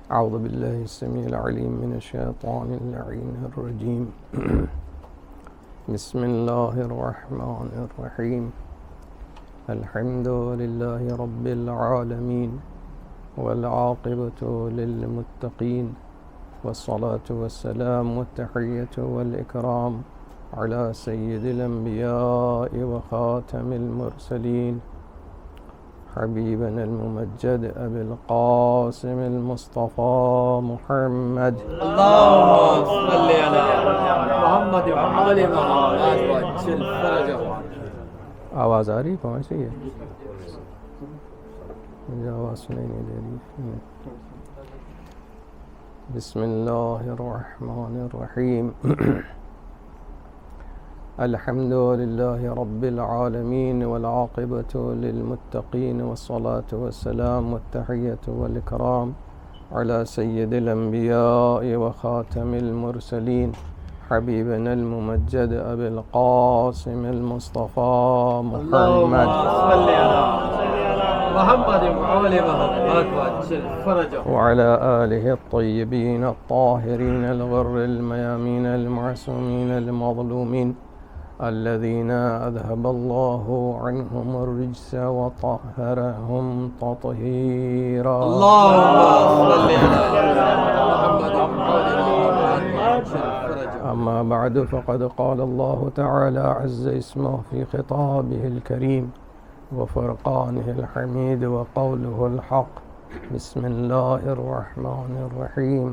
أعوذ بالله السميع العليم من الشيطان اللعين الرجيم بسم الله الرحمن الرحيم الحمد لله رب العالمين والعاقبة للمتقين والصلاة والسلام والتحية والإكرام على سيد الأنبياء وخاتم المرسلين حبيبنا الممجد أبي القاسم المصطفى محمد اللهم صل على محمد وعلى محمد وعجل فرجه. آواز آ رہی پہنچ رہی ہے؟ مجھے آواز سنائی نہیں دے رہی. بسم اللہ الرحمن الرحیم الحمد لله رب العالمين والعاقبة للمتقين والصلاة والسلام والتحية والإكرام على سيد الأنبياء وخاتم المرسلين حبيبنا الممجد أبي القاسم المصطفى محمد صل على محمد وعلى محمد وعجل فرجه. وعلى آله الطيبين الطاهرين الغر الميامين المعصومين المظلومين الذين أذهب الله عنهم الرجس وطهرهم تطهيرا. اللهم صل على محمد وعلى محمد وعجل فرجه. أما بعد فقد قال الله تعالى عز اسمه في خطابه الكريم وفرقانه الحميد وقوله الحق بسم الله الرحمن الرحيم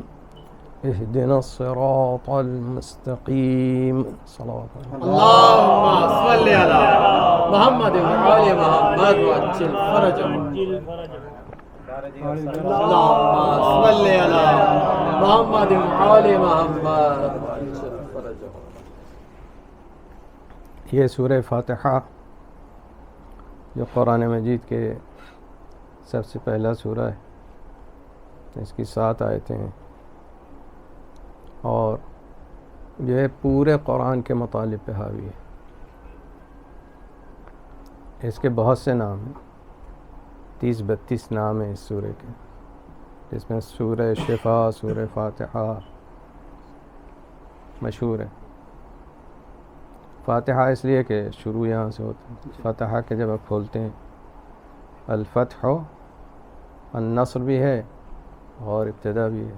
اهدنا الصراط المستقيم. صلوات اللهم صل على محمد وعلى محمد وعجل فرجه. اللهم صل على محمد وعلى محمد وعجل فرجه. یہ سورہ فاتحہ جو قرآن مجید کے سب سے پہلا سورہ ہے، اس کی 7 آیتیں ہیں اور جو ہے پورے قرآن کے مطالب پہ حاوی ہے. اس کے بہت سے نام ہیں، 30-32 نام ہیں اس سورہ کے، جس میں سورہ شفا، سورہ فاتحہ مشہور ہے. فاتحہ اس لیے کہ شروع یہاں سے ہوتا ہے. فاتحہ کے جب آپ کھولتے ہیں، الفتح النصر بھی ہے اور ابتدا بھی ہے،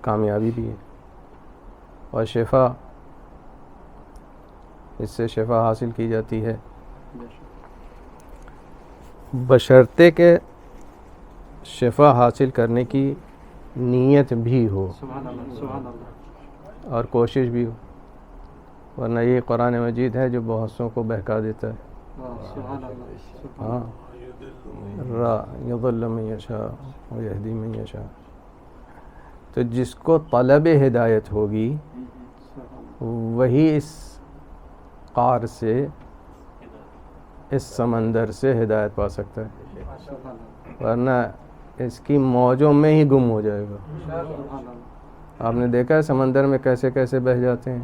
کامیابی بھی ہے. اور شفا، اس سے شفا حاصل کی جاتی ہے بشرطے کہ شفا حاصل کرنے کی نیت بھی ہو اور کوشش بھی ہو، ورنہ یہ قرآن مجید ہے جو بہت سوں کو بہکا دیتا ہے. ہاں، یضل من یشاء ویہدی من یشاء. تو جس کو طلب ہدایت ہوگی وہی اس قار سے، اس سمندر سے ہدایت پا سکتا ہے، ورنہ اس کی موجوں میں ہی گم ہو جائے گا. آپ نے دیکھا ہے سمندر میں کیسے کیسے بہہ جاتے ہیں،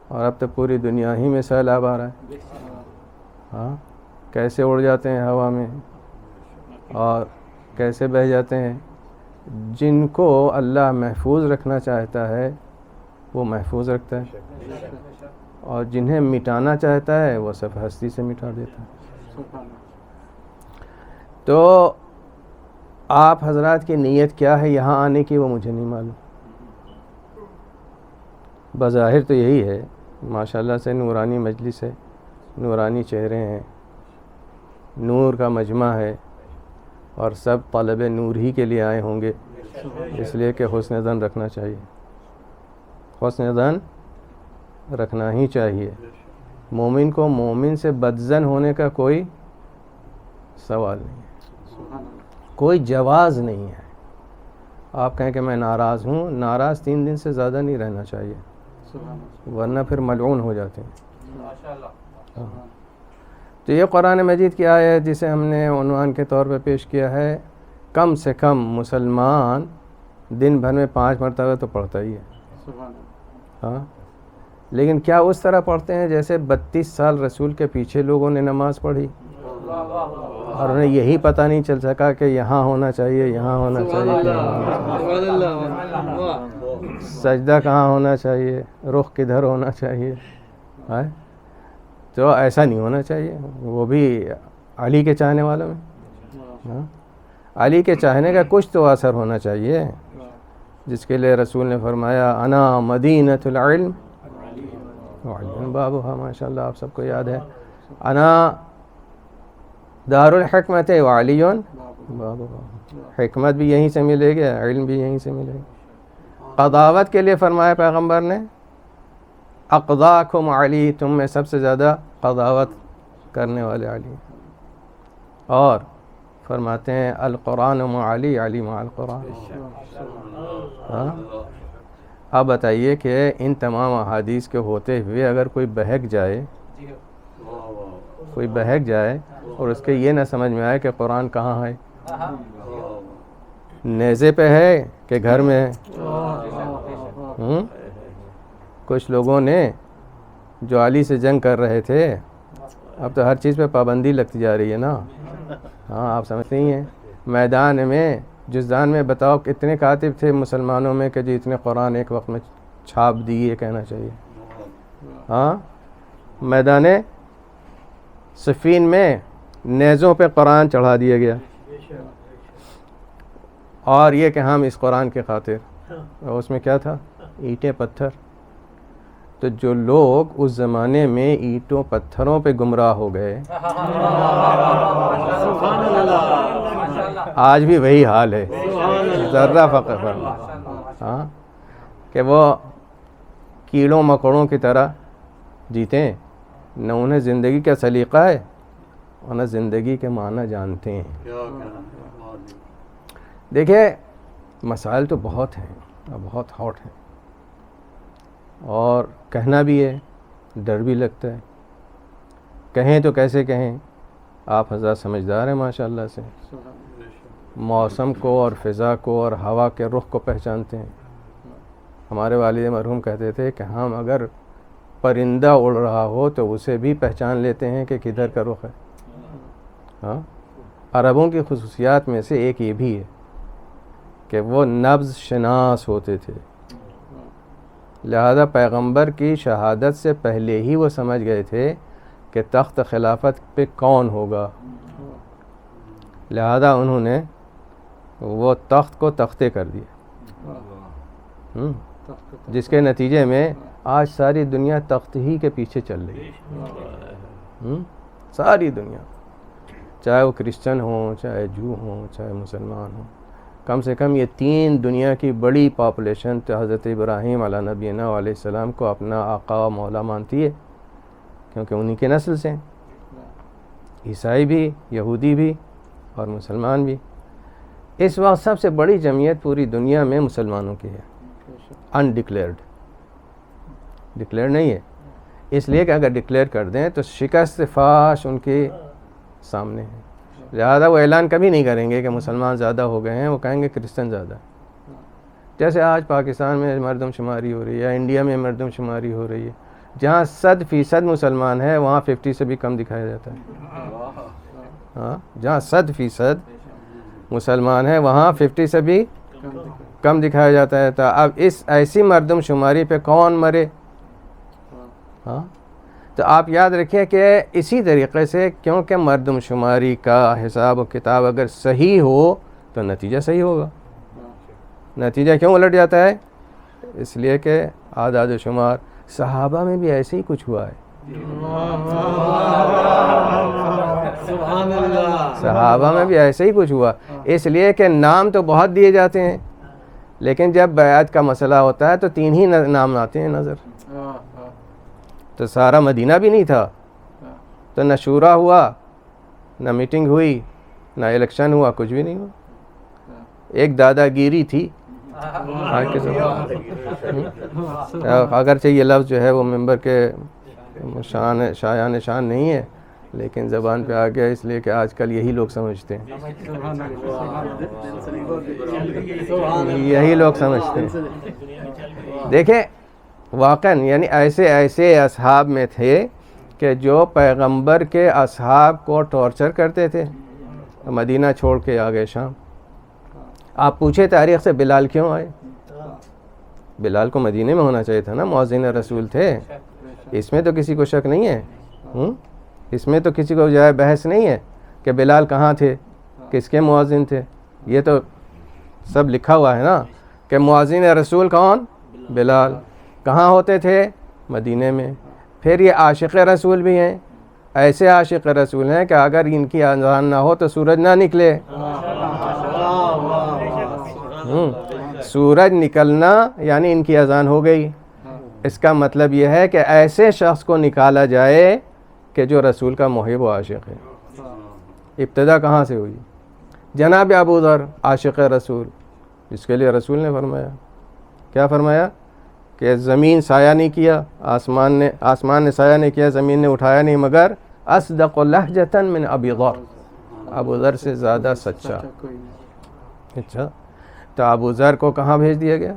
اور اب تو پوری دنیا ہی میں سیلاب آ رہا ہے. ہاں، کیسے اڑ جاتے ہیں ہوا میں اور کیسے بہہ جاتے ہیں. جن کو اللہ محفوظ رکھنا چاہتا ہے وہ محفوظ رکھتا ہے، اور جنہیں مٹانا چاہتا ہے وہ سب ہستی سے مٹا دیتا ہے. تو آپ حضرات کی نیت کیا ہے یہاں آنے کی وہ مجھے نہیں معلوم. بظاہر تو یہی ہے، ماشاءاللہ سے نورانی مجلس ہے، نورانی چہرے ہیں، نور کا مجمع ہے، اور سب طالب نور ہی کے لیے آئے ہوں گے، اس لیے کہ حسن ظن رکھنا چاہیے، حسن ظن رکھنا ہی چاہیے. مومن کو مومن سے بدظن ہونے کا کوئی سوال نہیں ہے، کوئی جواز نہیں ہے. آپ کہیں کہ میں ناراض ہوں، ناراض 3 دن سے زیادہ نہیں رہنا چاہیے، ورنہ پھر ملعون ہو جاتے ہیں. تو یہ قرآن مجید کی آیت جسے ہم نے عنوان کے طور پہ پیش کیا ہے، کم سے کم مسلمان دن بھر میں 5 مرتبہ تو پڑھتا ہی ہے. ہاں، لیکن کیا اس طرح پڑھتے ہیں جیسے 32 سال رسول کے پیچھے لوگوں نے نماز پڑھی؟ اور انہیں یہی پتہ نہیں چل سکا کہ یہاں ہونا چاہیے، یہاں ہونا چاہیے، کہاں ہونا چاہیے، سبحان اللہ، سجدہ کہاں ہونا چاہیے، رخ کدھر ہونا چاہیے، تو ایسا نہیں ہونا چاہیے. وہ بھی علی کے چاہنے والوں میں، علی کے چاہنے کا کچھ تو اثر ہونا چاہیے، جس کے لیے رسول نے فرمایا انا مدینۃ العلم وعلی بابها. ماشاء اللہ آپ سب کو یاد ہے، انا دار الحکمت وعلی بابها. حکمت بھی یہیں سے ملے گی، علم بھی یہیں سے ملے گا. قضاوت کے لیے فرمایا پیغمبر نے اقضاکم علی، تم میں سب سے زیادہ قضاوت کرنے والے علی. اور فرماتے ہیں القرآن مع علی، علی مع القرآن. اب بتائیے کہ ان تمام احادیث کے ہوتے ہوئے اگر کوئی بہک جائے، اور اس کے یہ نہ سمجھ میں آئے کہ قرآن کہاں ہے، نیزے پہ ہے کہ گھر میں ہے. کچھ لوگوں نے جو علی سے جنگ کر رہے تھے، اب تو ہر چیز پہ پابندی لگتی جا رہی ہے نا. ہاں آپ سمجھتے ہی ہیں، میدان میں جزدان میں بتاؤ کتنے کاتب تھے مسلمانوں میں کہ جو اتنے قرآن ایک وقت میں چھاپ دیے کہنا چاہیے. ہاں میدان صفین میں نیزوں پہ قرآن چڑھا دیا گیا، اور یہ کہ ہم اس قرآن کے خاطر، اور اس میں کیا تھا، اینٹیں پتھر. تو جو لوگ اس زمانے میں اینٹوں پتھروں پہ گمراہ ہو گئے، آج بھی وہی حال ہے، ذرہ فقر. ہاں کہ وہ کیڑوں مکوڑوں کی طرح جیتے ہیں، نہ انہیں زندگی کا سلیقہ ہے اور نہ زندگی کے معنی جانتے ہیں. دیکھیں مسائل تو بہت ہیں اور بہت ہاٹ ہیں، اور کہنا بھی ہے، ڈر بھی لگتا ہے. کہیں تو کیسے کہیں، آپ حضرات سمجھدار ہیں ماشاء اللہ سے، موسم کو اور فضا کو اور ہوا کے رخ کو پہچانتے ہیں. ہمارے والد مرحوم کہتے تھے کہ ہم اگر پرندہ اڑ رہا ہو تو اسے بھی پہچان لیتے ہیں کہ کدھر کا رخ ہے. ہاں عربوں کی خصوصیات میں سے ایک یہ بھی ہے کہ وہ نبض شناس ہوتے تھے، لہذا پیغمبر کی شہادت سے پہلے ہی وہ سمجھ گئے تھے کہ تخت خلافت پہ کون ہوگا. لہذا انہوں نے وہ تخت کو تختے کر دیا، جس کے نتیجے میں آج ساری دنیا تخت ہی کے پیچھے چل رہی ہے. ساری دنیا، چاہے وہ کرسچن ہوں، چاہے جو ہوں، چاہے مسلمان ہوں. کم سے کم یہ 3 دنیا کی بڑی پاپولیشن تو حضرت ابراہیم علیہ نبینا علیہ السلام کو اپنا آقا و مولا مانتی ہے، کیونکہ انہی کے نسل سے ہیں. عیسائی بھی، یہودی بھی اور مسلمان بھی. اس وقت سب سے بڑی جمعیت پوری دنیا میں مسلمانوں کی ہے، انڈکلیئرڈ. ڈکلیئر نہیں ہے، اس لیے کہ اگر ڈکلیئر کر دیں تو شکست فاش ان کے سامنے ہے. لہٰذا وہ اعلان کبھی نہیں کریں گے کہ مسلمان زیادہ ہو گئے ہیں، وہ کہیں گے کرسچن زیادہ. جیسے آج پاکستان میں مردم شماری ہو رہی ہے، انڈیا میں مردم شماری ہو رہی ہے، جہاں 100% مسلمان ہے وہاں 50 سے بھی کم دکھایا جاتا ہے. ہاں جہاں 100% مسلمان ہے وہاں 50 سے بھی کم دکھایا جاتا ہے. تو اب اس ایسی مردم شماری پہ کون مرے؟ ہاں تو آپ یاد رکھیں کہ اسی طریقے سے، کیونکہ مردم شماری کا حساب و کتاب اگر صحیح ہو تو نتیجہ صحیح ہوگا. نتیجہ کیوں الٹ جاتا ہے؟ اس لیے کہ اعداد و شمار صحابہ میں بھی ایسے ہی کچھ ہوا ہے. صحابہ میں بھی ایسے ہی کچھ ہوا، اس لیے کہ نام تو بہت دیے جاتے ہیں، لیکن جب بیعت کا مسئلہ ہوتا ہے تو 3 ہی نام آتے ہیں نظر. تو سارا مدینہ بھی نہیں تھا، تو نہ شورا ہوا، نہ میٹنگ ہوئی، نہ الیکشن ہوا، کچھ بھی نہیں ہوا. ایک دادا گیری تھی. اگرچہ یہ لفظ جو ہے وہ ممبر کے شایان شان نہیں ہے، لیکن زبان پہ آ گیا اس لیے کہ آج کل یہی لوگ سمجھتے ہیں، یہی لوگ سمجھتے ہیں. دیکھیں واقعاً یعنی ایسے اصحاب میں تھے کہ جو پیغمبر کے اصحاب کو ٹارچر کرتے تھے مدینہ چھوڑ کے آ گئے شام. آپ پوچھے تاریخ سے بلال کیوں آئے؟ بلال کو مدینے میں ہونا چاہیے تھا نا، مؤذن رسول تھے. اس میں تو کسی کو شک نہیں ہے، اس میں تو کسی کو جائے بحث نہیں ہے کہ بلال کہاں تھے، کس کے مؤذن تھے. یہ تو سب لکھا ہوا ہے نا کہ مؤذن رسول کون؟ بلال. کہاں ہوتے تھے؟ مدینے میں. پھر یہ عاشق رسول بھی ہیں، ایسے عاشق رسول ہیں کہ اگر ان کی اذان نہ ہو تو سورج نہ نکلے. سورج نکلنا یعنی ان کی اذان ہو گئی. اس کا مطلب یہ ہے کہ ایسے شخص کو نکالا جائے کہ جو رسول کا محب و عاشق ہے. ابتدا کہاں سے ہوئی؟ جناب ابو ذر عاشق رسول، جس کے لیے رسول نے فرمایا، کیا فرمایا کہ زمین سایہ نہیں کیا، آسمان نے سایہ نہیں کیا، زمین نے اٹھایا نہیں مگر اصدق لہجۃ من ابی ذر، ابو ذر سے زیادہ سچا. اچھا، تو ابو ذر کو کہاں بھیج دیا گیا؟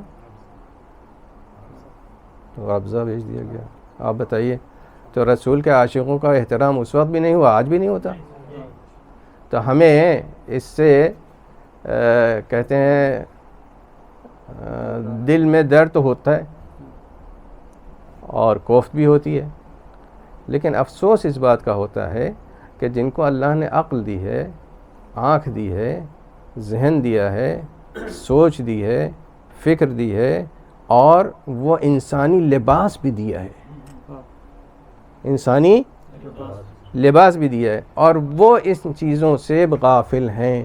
غبضہ بھیج دیا گیا. آپ بتائیے، تو رسول کے عاشقوں کا احترام اس وقت بھی نہیں ہوا، آج بھی نہیں ہوتا. تو ہمیں اس سے کہتے ہیں دل میں درد تو ہوتا ہے اور کوفت بھی ہوتی ہے، لیکن افسوس اس بات کا ہوتا ہے کہ جن کو اللہ نے عقل دی ہے، آنکھ دی ہے، ذہن دیا ہے، سوچ دی ہے، فکر دی ہے، اور وہ انسانی لباس بھی دیا ہے، انسانی لباس بھی دیا ہے، اور وہ اس چیزوں سے غافل ہیں.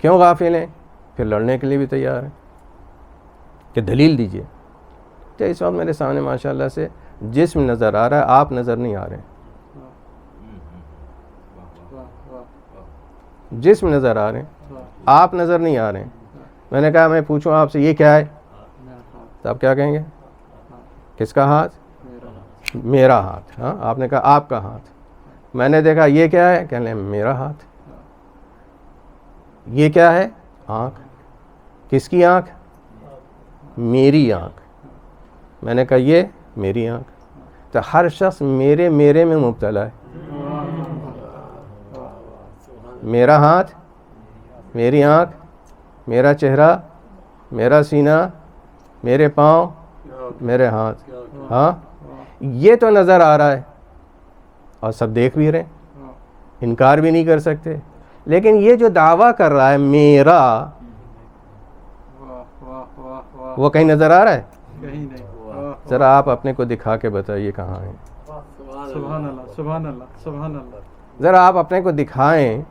کیوں غافل ہیں؟ پھر لڑنے کے لیے بھی تیار ہیں کہ دلیل دیجئے. تو اس وقت میرے سامنے ماشاءاللہ سے جسم نظر آ رہا ہے، آپ نظر نہیں آ رہے. جسم نظر آ رہے ہیں، آپ نظر نہیں آ رہے ہیں. میں نے کہا میں پوچھوں آپ سے یہ کیا ہے، تو آپ کیا کہیں گے؟ کس کا ہاتھ؟ میرا ہاتھ. ہاں، آپ نے کہا آپ کا ہاتھ. میں نے دیکھا یہ کیا ہے، کہنے میرا ہاتھ. یہ کیا ہے؟ آنکھ. کس کی آنکھ؟ میری آنکھ. میں نے کہا یہ میری آنکھ. تو ہر شخص میرے میں مبتلا ہے. میرا ہاتھ، میری آنکھ، میرا چہرہ، میرا سینہ، میرے پاؤں، میرے ہاتھ. ہاں، یہ تو نظر آ رہا ہے اور سب دیکھ بھی رہے ہیں، انکار بھی نہیں کر سکتے. لیکن یہ جو دعویٰ کر رہا ہے میرا، وہ کہیں نظر آ رہا ہے؟ ذرا آپ اپنے کو دکھا کے بتائیے کہاں ہے. سبحان اللہ، سبحان اللہ، سبحان اللہ. ذرا آپ اپنے کو دکھائیں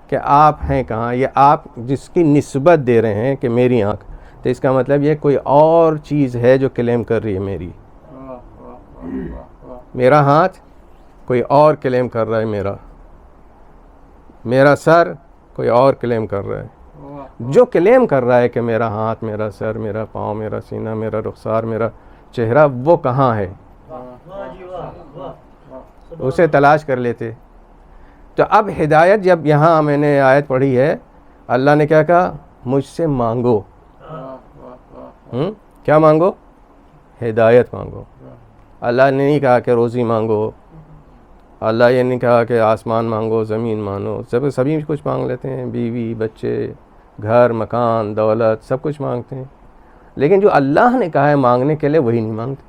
کہ آپ ہیں کہاں. یہ آپ جس کی نسبت دے رہے ہیں کہ میری آنکھ، تو اس کا مطلب یہ کوئی اور چیز ہے جو کلیم کر رہی ہے میری. میرا ہاتھ کوئی اور کلیم کر رہا ہے میرا. میرا سر کوئی اور کلیم کر رہا ہے. جو کلیم کر رہا ہے کہ میرا ہاتھ، میرا سر، میرا پاؤں، میرا سینہ، میرا رخسار، میرا چہرہ، وہ کہاں ہے؟ اسے تلاش کر لیتے. تو اب ہدایت، جب یہاں میں نے آیت پڑھی ہے، اللہ نے کیا کہا؟ مجھ سے مانگو. کیا مانگو؟ ہدایت مانگو. اللہ نے نہیں کہا کہ روزی مانگو، اللہ یہ نہیں کہا کہ آسمان مانگو، زمین مانگو. سبھی کچھ مانگ لیتے ہیں، بیوی، بچے، گھر، مکان، دولت، سب کچھ مانگتے ہیں. لیکن جو اللہ نے کہا ہے مانگنے کے لیے، وہی نہیں مانگتے.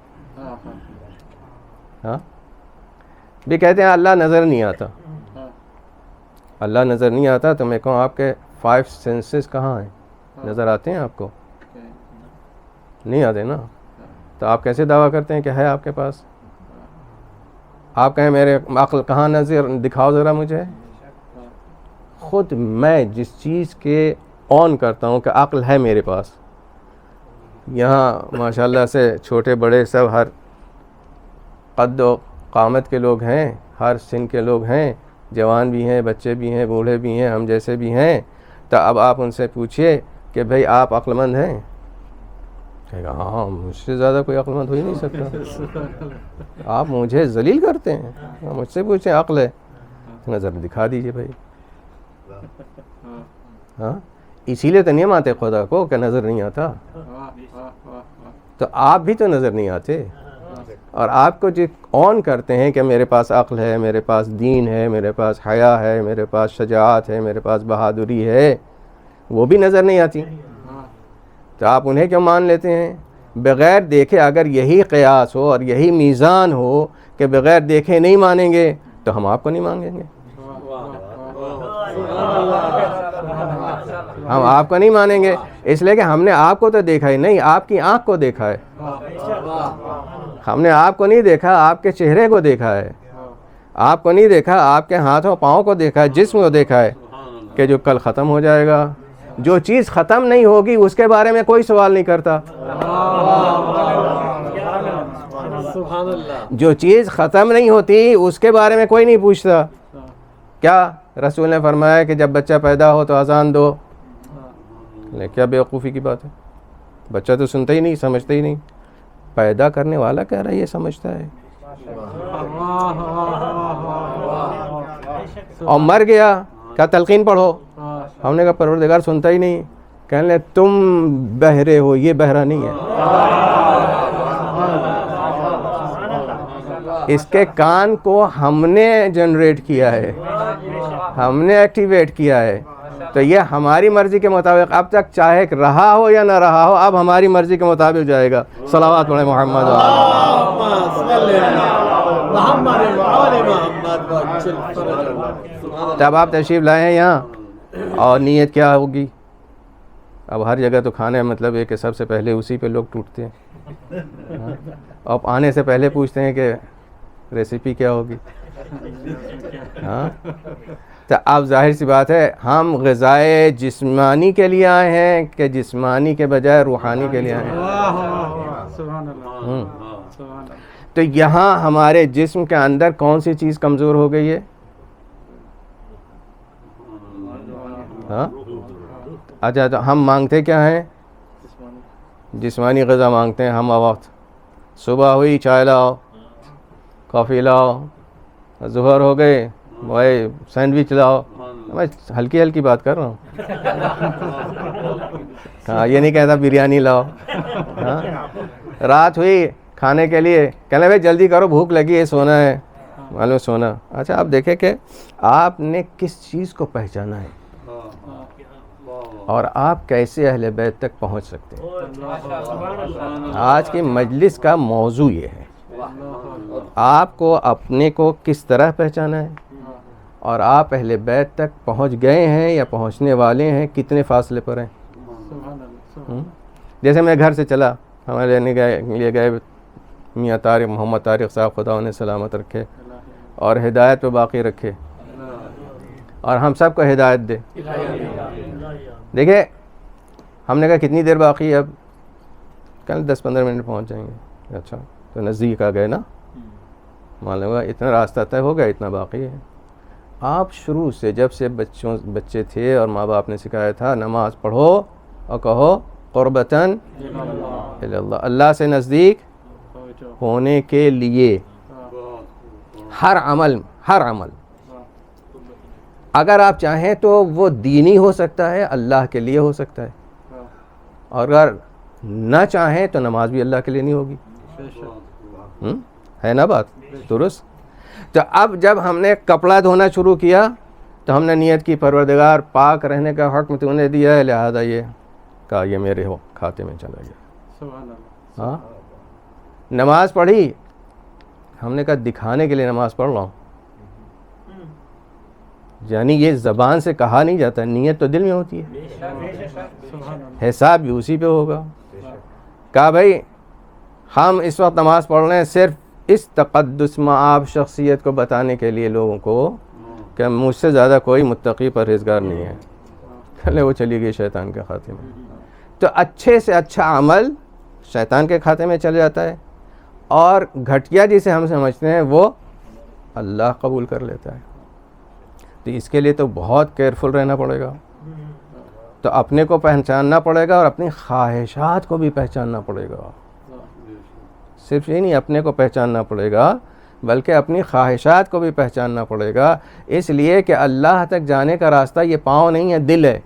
ہاں، بھی کہتے ہیں اللہ نظر نہیں آتا. اللہ نظر نہیں آتا تو میں کہوں آپ کے 5 سینسز کہاں ہیں؟ نظر آتے ہیں آپ کو؟ نہیں آتے نا. تو آپ کیسے دعویٰ کرتے ہیں کہ ہے آپ کے پاس؟ آپ کہیں میرے عقل کہاں نظر دکھاؤ ذرا مجھے. خود میں جس چیز کے آن کرتا ہوں کہ عقل ہے میرے پاس، یہاں ماشاءاللہ سے چھوٹے بڑے سب ہر قد و قامت کے لوگ ہیں، ہر سن کے لوگ ہیں، جوان بھی ہیں، بچے بھی ہیں، بوڑھے بھی ہیں، ہم جیسے بھی ہیں. تو اب آپ ان سے پوچھئے کہ بھئی آپ عقل مند ہیں؟ کہے گا ہاں، مجھ سے زیادہ کوئی عقل مند ہو ہی نہیں سکتا. آپ مجھے ذلیل کرتے ہیں. مجھ سے پوچھیں عقل ہے، نظر دکھا دیجئے بھائی. ہاں، اسی لیے تو نہیں مانتے خدا کو کہ نظر نہیں آتا. تو آپ بھی تو نظر نہیں آتے. اور آپ کو جو آن کرتے ہیں کہ میرے پاس عقل ہے، میرے پاس دین ہے، میرے پاس حیا ہے، میرے پاس شجاعت ہے، میرے پاس بہادری ہے، وہ بھی نظر نہیں آتی، تو آپ انہیں کیوں مان لیتے ہیں؟ بغیر دیکھے اگر یہی قیاس ہو اور یہی میزان ہو کہ بغیر دیکھے نہیں مانیں گے تو ہم آپ کو نہیں مانگیں گے، ہم آپ کو نہیں مانیں گے، اس لیے کہ ہم نے آپ کو تو دیکھا ہی نہیں، آپ کی آنکھ کو دیکھا ہے، ہم نے آپ کو نہیں دیکھا، آپ کے چہرے کو دیکھا ہے، آپ کو نہیں دیکھا، آپ کے ہاتھوں پاؤں کو دیکھا ہے، جسم کو دیکھا ہے کہ جو کل ختم ہو جائے گا۔ جو چیز ختم نہیں ہوگی اس کے بارے میں کوئی سوال نہیں کرتا، جو چیز ختم نہیں ہوتی اس کے بارے میں کوئی نہیں پوچھتا۔ کیا رسول نے فرمایا کہ جب بچہ پیدا ہو تو اذان دو، کیا بیوقوفی کی بات ہے، بچہ تو سنتا ہی نہیں، سمجھتا ہی نہیں، پیدا کرنے والا کہہ رہا ہے یہ سمجھتا ہے، اور مر گیا کیا تلقین پڑھو، ہم نے کہا پروردگار سنتا ہی نہیں، کہنے لے تم بہرے ہو، یہ بہرا نہیں ہے، اس کے کان کو ہم نے جنریٹ کیا ہے، ہم نے ایکٹیویٹ کیا ہے، تو یہ ہماری مرضی کے مطابق اب تک چاہے رہا ہو یا نہ رہا ہو، اب ہماری مرضی کے مطابق جائے گا۔ صلوات پڑھیں محمد تب آپ تشریف لائے ہیں یہاں، اور نیت کیا ہوگی؟ اب ہر جگہ تو کھانے مطلب ہے کہ سب سے پہلے اسی پہ لوگ ٹوٹتے ہیں، اور آنے سے پہلے پوچھتے ہیں کہ ریسیپی کیا ہوگی، ہاں تو اب ظاہر سی بات ہے ہم غذائے جسمانی کے لیے آئے ہیں کہ جسمانی کے بجائے روحانی کے لیے آئے ہیں؟ تو یہاں ہمارے جسم کے اندر کون سی چیز کمزور ہو گئی ہے؟ ہاں اچھا، تو ہم مانگتے کیا ہیں؟ جسمانی غذا مانگتے ہیں ہم، وقت صبح ہوئی چائے لاؤ، کافی لاؤ، ظہر ہو گئے بھائی سینڈوچ لاؤ، میں ہلکی ہلکی بات کر رہا ہوں، ہاں یہ نہیں کہتا بریانی لاؤ، ہاں رات ہوئی کھانے کے لیے کہنے بھائی جلدی کرو بھوک لگی ہے، سونا ہے، معلوم سونا۔ اچھا آپ دیکھیں کہ آپ نے کس چیز کو پہچانا ہے اور آپ کیسے اہل بیت تک پہنچ سکتے ہیں۔ آج کی مجلس کا موضوع یہ ہے، آپ کو اپنے کو کس طرح پہچانا ہے، اور آپ اہل بیت تک پہنچ گئے ہیں یا پہنچنے والے ہیں، کتنے فاصلے پر ہیں۔ جیسے میں گھر سے چلا، ہمارے لیے گئے میاں طارق، محمد طارق صاحب، خدا انہیں سلامت رکھے اور ہدایت پہ باقی رکھے، اور ہم سب کو ہدایت دے۔ دیکھیں ہم نے کہا کتنی دیر باقی ہے؟ اب کل 10-15 منٹ پہنچ جائیں گے۔ اچھا تو نزدیک آ گئے نا، معلوم ہوا اتنا راستہ طے ہو گیا، اتنا باقی ہے۔ آپ شروع سے جب سے بچے تھے اور ماں باپ نے سکھایا تھا نماز پڑھو اور کہو قربتاً الی اللہ، اللہ سے نزدیک ہونے کے لیے، ہر عمل اگر آپ چاہیں تو وہ دینی ہو سکتا ہے، اللہ کے لیے ہو سکتا ہے، اور اگر نہ چاہیں تو نماز بھی اللہ کے لیے نہیں ہوگی، ہے نا بات درست؟ تو اب جب ہم نے کپڑا دھونا شروع کیا تو ہم نے نیت کی پروردگار پاک رہنے کا حکم تو نے دیا ہے، لہذا یہ کہا یہ میرے کھاتے میں چلا گیا۔ ہاں نماز پڑھی، ہم نے کہا دکھانے کے لیے نماز پڑھ رہا ہوں، یعنی یہ زبان سے کہا نہیں جاتا، نیت تو دل میں ہوتی ہے، حساب بھی اسی پہ ہوگا۔ کہا بھائی ہم اس وقت نماز پڑھ رہے ہیں صرف اس تقدس مآب شخصیت کو بتانے کے لیے لوگوں کو کہ مجھ سے زیادہ کوئی متقی پرہیزگار نہیں ہے، چلے وہ چلی گئی شیطان کے کھاتے میں۔ تو اچھے سے اچھا عمل شیطان کے کھاتے میں چل جاتا ہے، اور گھٹیا جسے ہم سمجھتے ہیں وہ اللہ قبول کر لیتا ہے۔ تو اس کے لیے تو بہت کیئرفل رہنا پڑے گا، تو اپنے کو پہچاننا پڑے گا اور اپنی خواہشات کو بھی پہچاننا پڑے گا۔ صرف یہ نہیں اپنے کو پہچاننا پڑے گا بلکہ اپنی خواہشات کو بھی پہچاننا پڑے گا، اس لیے کہ اللہ تک جانے کا راستہ یہ پاؤں نہیں ہے، دل ہے،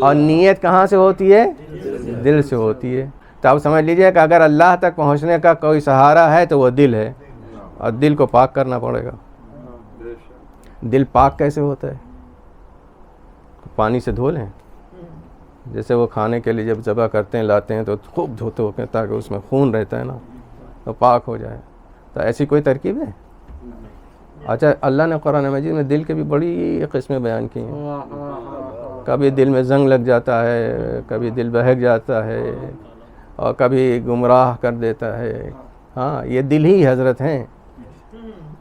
اور نیت کہاں سے ہوتی ہے؟ دل سے ہوتی ہے۔ تو آپ سمجھ لیجئے کہ اگر اللہ تک پہنچنے کا کوئی سہارا ہے تو وہ دل ہے، اور دل کو پاک کرنا پڑے گا۔ دل پاک کیسے ہوتا ہے؟ پانی سے دھو لیں، جیسے وہ کھانے کے لیے جب ذبح کرتے ہیں لاتے ہیں تو خوب دھوتے ہوتے ہیں تاکہ اس میں خون رہتا ہے نا تو پاک ہو جائے۔ تو ایسی کوئی ترکیب ہے؟ اچھا، اللہ نے قرآن مجید میں دل کے بھی بڑی قسمیں بیان کی ہیں۔ کبھی دل میں زنگ لگ جاتا ہے، کبھی دل بہک جاتا ہے، اور کبھی گمراہ کر دیتا ہے۔ ہاں، یہ دل ہی حضرت ہیں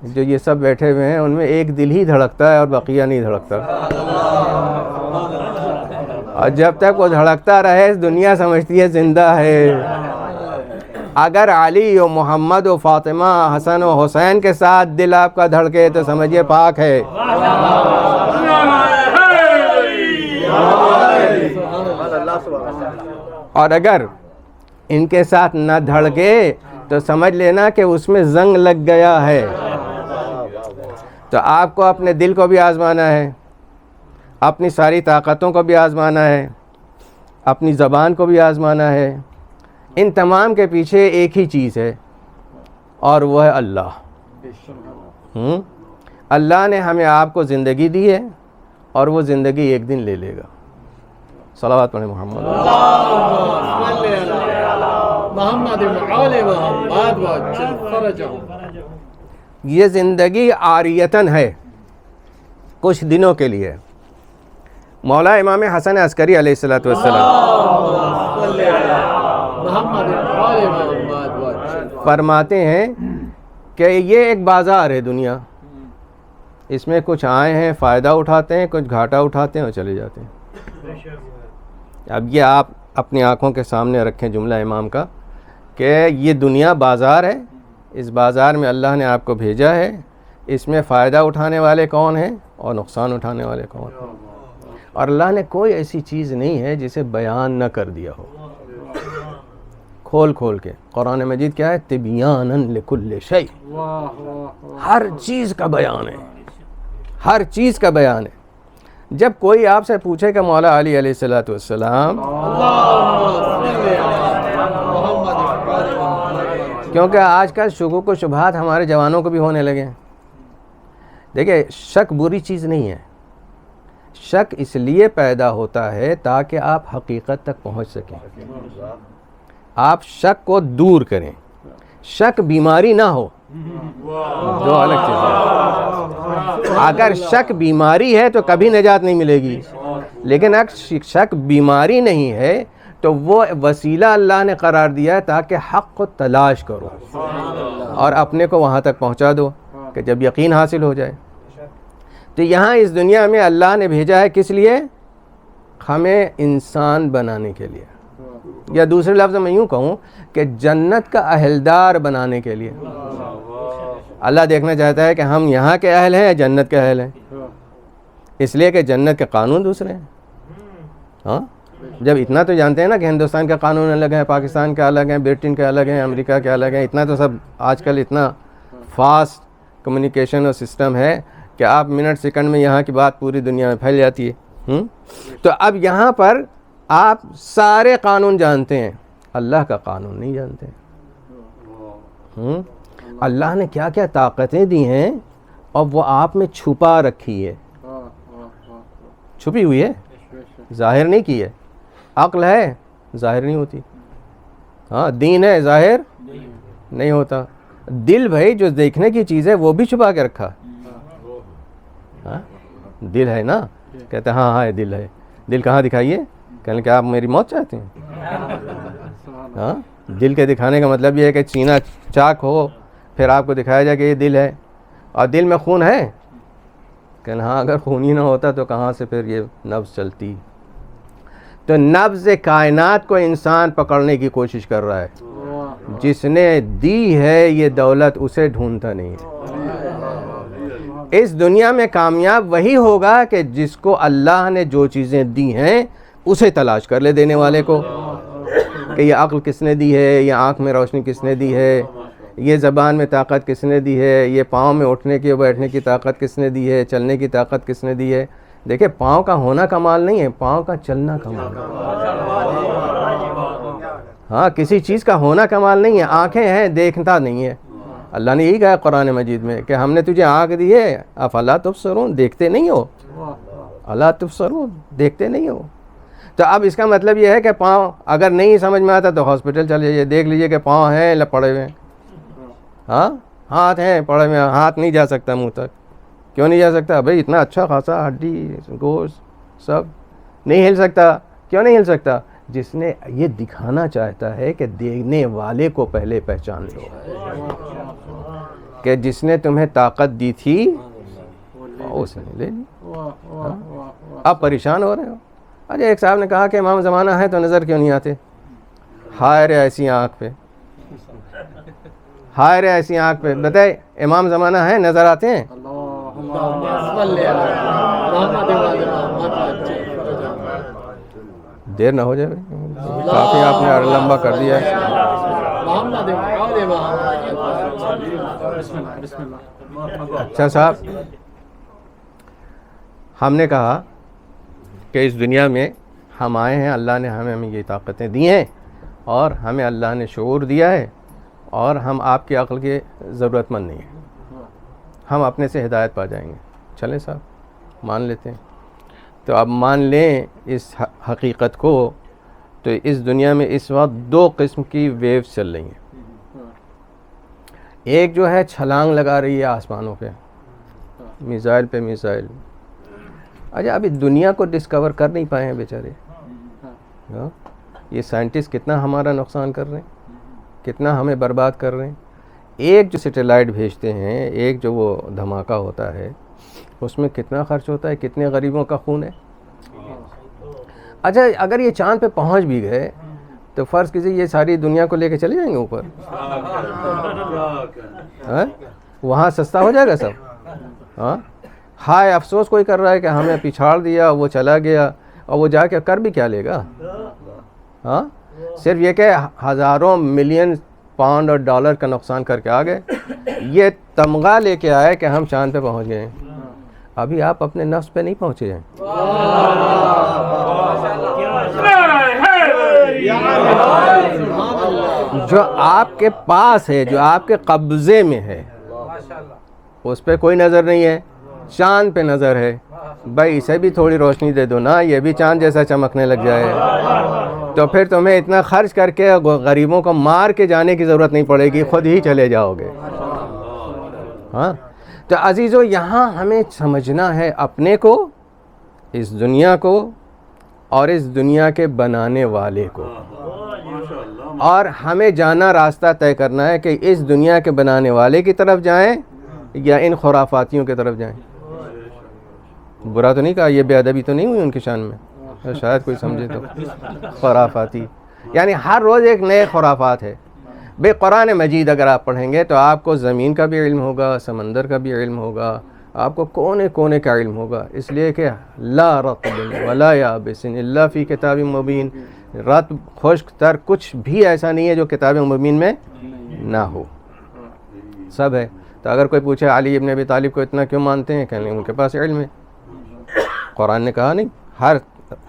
جو یہ سب بیٹھے ہوئے ہیں، ان میں ایک دل ہی دھڑکتا ہے اور بقیہ نہیں دھڑکتا، اور جب تک وہ دھڑکتا رہے دنیا سمجھتی ہے زندہ ہے۔ اگر علی و محمد و فاطمہ، حسن و حسین کے ساتھ دل آپ کا دھڑکے تو سمجھیے پاک ہے۔ اور اگر ان کے ساتھ نہ دھڑکے تو سمجھ لینا کہ اس میں زنگ لگ گیا ہے۔ تو آپ کو اپنے دل کو بھی آزمانا ہے، اپنی ساری طاقتوں کو بھی آزمانا ہے، اپنی زبان کو بھی آزمانا ہے۔ ان تمام کے پیچھے ایک ہی چیز ہے، اور وہ ہے اللہ۔ اللہ نے ہمیں آپ کو زندگی دی ہے، اور وہ زندگی ایک دن لے لے گا۔ صلوات پڑھیں محمد۔ یہ زندگی عاریتاً ہے، کچھ دنوں کے لیے۔ مولا امام حسن عسکری علیہ السلام فرماتے ہیں کہ یہ ایک بازار ہے دنیا، اس میں کچھ آئے ہیں فائدہ اٹھاتے ہیں، کچھ گھاٹا اٹھاتے ہیں اور چلے جاتے ہیں۔ اب یہ آپ اپنی آنکھوں کے سامنے رکھیں جملہ امام کا کہ یہ دنیا بازار ہے، اس بازار میں اللہ نے آپ کو بھیجا ہے، اس میں فائدہ اٹھانے والے کون ہیں اور نقصان اٹھانے والے کون ہیں، اور اللہ نے کوئی ایسی چیز نہیں ہے جسے بیان نہ کر دیا ہو کھول کھول کے۔ قرآن مجید کیا ہے؟ تبیانا لکل شیء، ہر چیز کا بیان ہے، ہر چیز کا بیان ہے۔ جب کوئی آپ سے پوچھے کہ مولا علی علیہ السلام، کیونکہ آج کل شکوک و شبہات ہمارے جوانوں کو بھی ہونے لگے ہیں۔ دیکھیں، شک بری چیز نہیں ہے، شک اس لیے پیدا ہوتا ہے تاکہ آپ حقیقت تک پہنچ سکیں، آپ شک کو دور کریں۔ شک بیماری نہ ہو، دو الگ چیزیں۔ اگر شک بیماری ہے تو کبھی نجات نہیں ملے گی، لیکن اگر شک بیماری نہیں ہے تو وہ وسیلہ اللہ نے قرار دیا ہے تاکہ حق کو تلاش کرو اور اپنے کو وہاں تک پہنچا دو کہ جب یقین حاصل ہو جائے۔ تو یہاں اس دنیا میں اللہ نے بھیجا ہے کس لیے؟ ہمیں انسان بنانے کے لیے، یا دوسرے لفظ میں یوں کہوں کہ جنت کا اہلدار بنانے کے لیے۔ اللہ دیکھنا چاہتا ہے کہ ہم یہاں کے اہل ہیں یا جنت کے اہل ہیں، اس لیے کہ جنت کے قانون دوسرے ہیں۔ ہاں، جب اتنا تو جانتے ہیں نا کہ ہندوستان کے قانون الگ ہیں، پاکستان کے الگ ہیں، برٹن کے الگ ہیں، امریکہ کے الگ ہیں، اتنا تو سب آج کل اتنا فاسٹ کمیونیکیشن اور سسٹم ہے کہ آپ منٹ سیکنڈ میں یہاں کی بات پوری دنیا میں پھیل جاتی ہے۔ تو اب یہاں پر آپ سارے قانون جانتے ہیں، اللہ کا قانون نہیں جانتے۔ اللہ نے کیا کیا طاقتیں دی ہیں اور وہ آپ میں چھپا رکھی ہے، چھپی ہوئی ہے، ظاہر نہیں کی ہے۔ عقل ہے، ظاہر نہیں ہوتی۔ ہاں، دین ہے، ظاہر نہیں ہوتا۔ دل بھائی جو دیکھنے کی چیز ہے وہ بھی چھپا کے رکھا۔ ہاں، دل ہے نا، کہتے ہیں ہاں یہ دل ہے۔ دل کہاں دکھائیے؟ کہنے کہ آپ میری موت چاہتے ہیں؟ ہاں، دل کے دکھانے کا مطلب یہ ہے کہ سینہ چاک ہو، پھر آپ کو دکھایا جائے کہ یہ دل ہے، اور دل میں خون ہے؟ کہنا ہاں، اگر خون ہی نہ ہوتا تو کہاں سے پھر یہ نبض چلتی؟ تو نبض کائنات کو انسان پکڑنے کی کوشش کر رہا ہے۔ جس نے دی ہے یہ دولت اسے ڈھونڈتا نہیں ہے۔ اس دنیا میں کامیاب وہی ہوگا کہ جس کو اللہ نے جو چیزیں دی ہیں اسے تلاش کر لے دینے والے کو، کہ یہ عقل کس نے دی ہے، یہ آنکھ میں روشنی کس نے دی ہے، یہ زبان میں طاقت کس نے دی ہے، یہ پاؤں میں اٹھنے کی اور بیٹھنے کی طاقت کس نے دی ہے، چلنے کی طاقت کس نے دی ہے۔ دیکھیں، پاؤں کا ہونا کمال نہیں ہے، پاؤں کا چلنا کمال ہے۔ ہاں کسی چیز کا ہونا کمال نہیں ہے، آنکھیں ہیں دیکھتا نہیں ہے. اللہ نے یہی کہا قرآن مجید میں کہ ہم نے تجھے آنکھ دی ہے، افلا تبصرون، دیکھتے نہیں ہو، الا تبصرون، دیکھتے نہیں ہو. تو اب اس کا مطلب یہ ہے کہ پاؤں اگر نہیں سمجھ میں آتا تو ہاسپٹل چلے جائیے، دیکھ لیجئے کہ پاؤں ہیں پڑے ہوئے ہیں. ہاں ہاتھ ہیں پڑے ہوئے ہیں، ہاتھ نہیں جا سکتا منہ تک. کیوں نہیں جا سکتا؟ بھائی اتنا اچھا خاصا ہڈی گوشت سب نہیں ہل سکتا. کیوں نہیں ہل سکتا؟ جس نے یہ دکھانا چاہتا ہے کہ دینے والے کو پہلے پہچان لو، کہ جس نے تمہیں طاقت دی تھی اس نے لے لی. آپ پریشان ہو رہے ہو. اچھا ایک صاحب نے کہا کہ امام زمانہ ہے تو نظر کیوں نہیں آتے؟ ہائے رے ایسی آنکھ پہ، ہائے رے ایسی آنکھ پہ. بتائے امام زمانہ ہے نظر آتے ہیں؟ دیر نہ ہو جائے، کافی آپ نے لمبا کر دیا ہے. اچھا صاحب، ہم نے کہا کہ اس دنیا میں ہم آئے ہیں، اللہ نے ہمیں یہ طاقتیں دی ہیں اور ہمیں اللہ نے شعور دیا ہے، اور ہم آپ کی عقل کے ضرورت مند نہیں ہیں، ہم اپنے سے ہدایت پا جائیں گے. چلیں صاحب مان لیتے ہیں. تو اب مان لیں اس حقیقت کو، تو اس دنیا میں اس وقت دو قسم کی ویوز چل رہی ہیں. ایک جو ہے چھلانگ لگا رہی ہے آسمانوں پہ، میزائل پہ میزائل. اچھا ابھی دنیا کو ڈسکور کر نہیں پائے ہیں بیچارے. یہ سائنٹسٹ کتنا ہمارا نقصان کر رہے ہیں، کتنا ہمیں برباد کر رہے ہیں. ایک جو سیٹلائٹ بھیجتے ہیں، ایک جو وہ دھماکہ ہوتا ہے، اس میں کتنا خرچ ہوتا ہے، کتنے غریبوں کا خون ہے. اچھا اگر یہ چاند پہ پہنچ بھی گئے تو فرض کیجیے یہ ساری دنیا کو لے کے چلے جائیں گے اوپر، وہاں سستا ہو جائے گا سب. ہاں ہائے افسوس کوئی کر رہا ہے کہ ہمیں پچھاڑ دیا، وہ چلا گیا، اور وہ جا کے کر بھی کیا لے گا. ہاں صرف یہ کہ ہزاروں ملین پاؤنڈ اور ڈالر کا نقصان کر کے آ گئے. یہ تمغہ لے کے آئے کہ ہم چاند پہ پہنچ گئے. ابھی آپ اپنے نفس پہ نہیں پہنچے ہیں. جو آپ کے پاس ہے، جو آپ کے قبضے میں ہے، اس پہ کوئی نظر نہیں ہے. چاند پہ نظر ہے. بھائی اسے بھی تھوڑی روشنی دے دو نا، یہ بھی چاند جیسا چمکنے لگ جائے، تو پھر تمہیں اتنا خرچ کر کے غریبوں کو مار کے جانے کی ضرورت نہیں پڑے گی، خود ہی چلے جاؤ گے. ہاں تو عزیزو یہاں ہمیں سمجھنا ہے اپنے کو، اس دنیا کو، اور اس دنیا کے بنانے والے کو. اور ہمیں جانا راستہ طے کرنا ہے کہ اس دنیا کے بنانے والے کی طرف جائیں یا ان خرافاتیوں کی طرف جائیں. برا تو نہیں کہا، یہ بے ادبی تو نہیں ہوئی ان کی شان میں، شاید کوئی سمجھے تو. خرافاتی یعنی ہر روز ایک نئے خرافات ہے. بے قرآن مجید اگر آپ پڑھیں گے تو آپ کو زمین کا بھی علم ہوگا، سمندر کا بھی علم ہوگا، آپ کو کونے کونے کا علم ہوگا. اس لیے کہ لا رطب ولا یابس الا فی کتاب مبین، رطب خشک تر کچھ بھی ایسا نہیں ہے جو کتاب مبین میں نہ ہو، سب ہے. تو اگر کوئی پوچھے علی ابن ابی طالب کو اتنا کیوں مانتے ہیں، کہنے ان کے پاس علم ہے. قرآن نے کہا نہیں ہر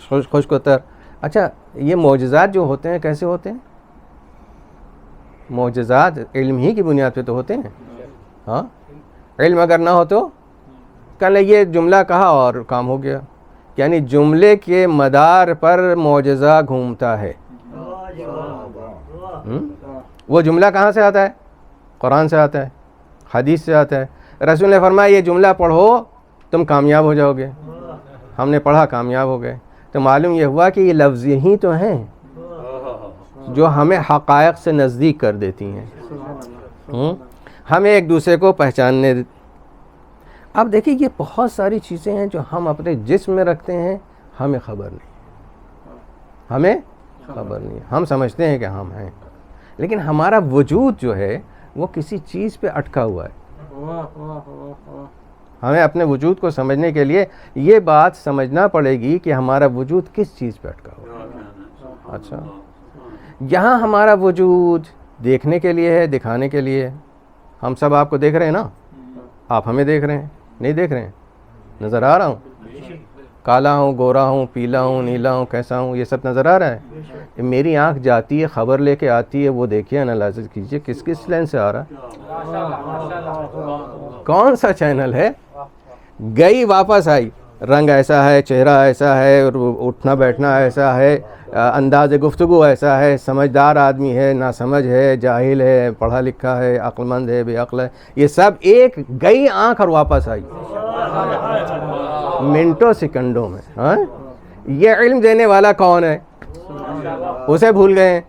خشک و تر. اچھا یہ معجزات جو ہوتے ہیں کیسے ہوتے ہیں؟ معجزات علم ہی کی بنیاد پہ تو ہوتے ہیں. ہاں علم اگر نہ ہو تو کہنے یہ جملہ کہا اور کام ہو گیا. یعنی جملے کے مدار پر معجزہ گھومتا ہے. وہ جملہ کہاں سے آتا ہے؟ قرآن سے آتا ہے، حدیث سے آتا ہے. رسول نے فرمایا یہ جملہ پڑھو تم کامیاب ہو جاؤ گے. ہم نے پڑھا کامیاب ہو گئے. تو معلوم یہ ہوا کہ یہ لفظ ہی تو ہیں جو ہمیں حقائق سے نزدیک کر دیتی ہیں، ہمیں ایک دوسرے کو پہچاننے. اب دیکھیں یہ بہت ساری چیزیں ہیں جو ہم اپنے جسم میں رکھتے ہیں، ہمیں خبر نہیں، ہمیں خبر نہیں. ہم سمجھتے ہیں کہ ہم ہیں، لیکن ہمارا وجود جو ہے وہ کسی چیز پہ اٹکا ہوا ہے. ہمیں اپنے وجود کو سمجھنے کے لیے یہ بات سمجھنا پڑے گی کہ ہمارا وجود کس چیز پہ اٹکا ہوا ہے. اچھا یہاں ہمارا وجود دیکھنے کے لیے ہے، دکھانے کے لیے. ہم سب آپ کو دیکھ رہے ہیں نا، آپ ہمیں دیکھ رہے ہیں، نہیں دیکھ رہے ہیں؟ نظر آ رہا ہوں. کالا ہوں، گورا ہوں، پیلا ہوں، نیلا ہوں، کیسا ہوں، یہ سب نظر آ رہا ہے. میری آنکھ جاتی ہے، خبر لے کے آتی ہے، وہ دیکھیے انالائسس کیجیے کس کس لینس سے آ رہا ہے، کون سا چینل ہے. گئی واپس آئی، رنگ ایسا ہے، چہرہ ایسا ہے، اور اٹھنا بیٹھنا ایسا ہے، انداز گفتگو ایسا ہے، سمجھدار آدمی ہے، ناسمجھ ہے، جاہل ہے، پڑھا لکھا ہے، عقل مند ہے، بے عقل ہے، یہ سب ایک گئی آنکھ اور واپس آئی منٹوں سیکنڈوں میں. ہاں، یہ علم دینے والا کون ہے؟ اسے بھول گئے ہیں.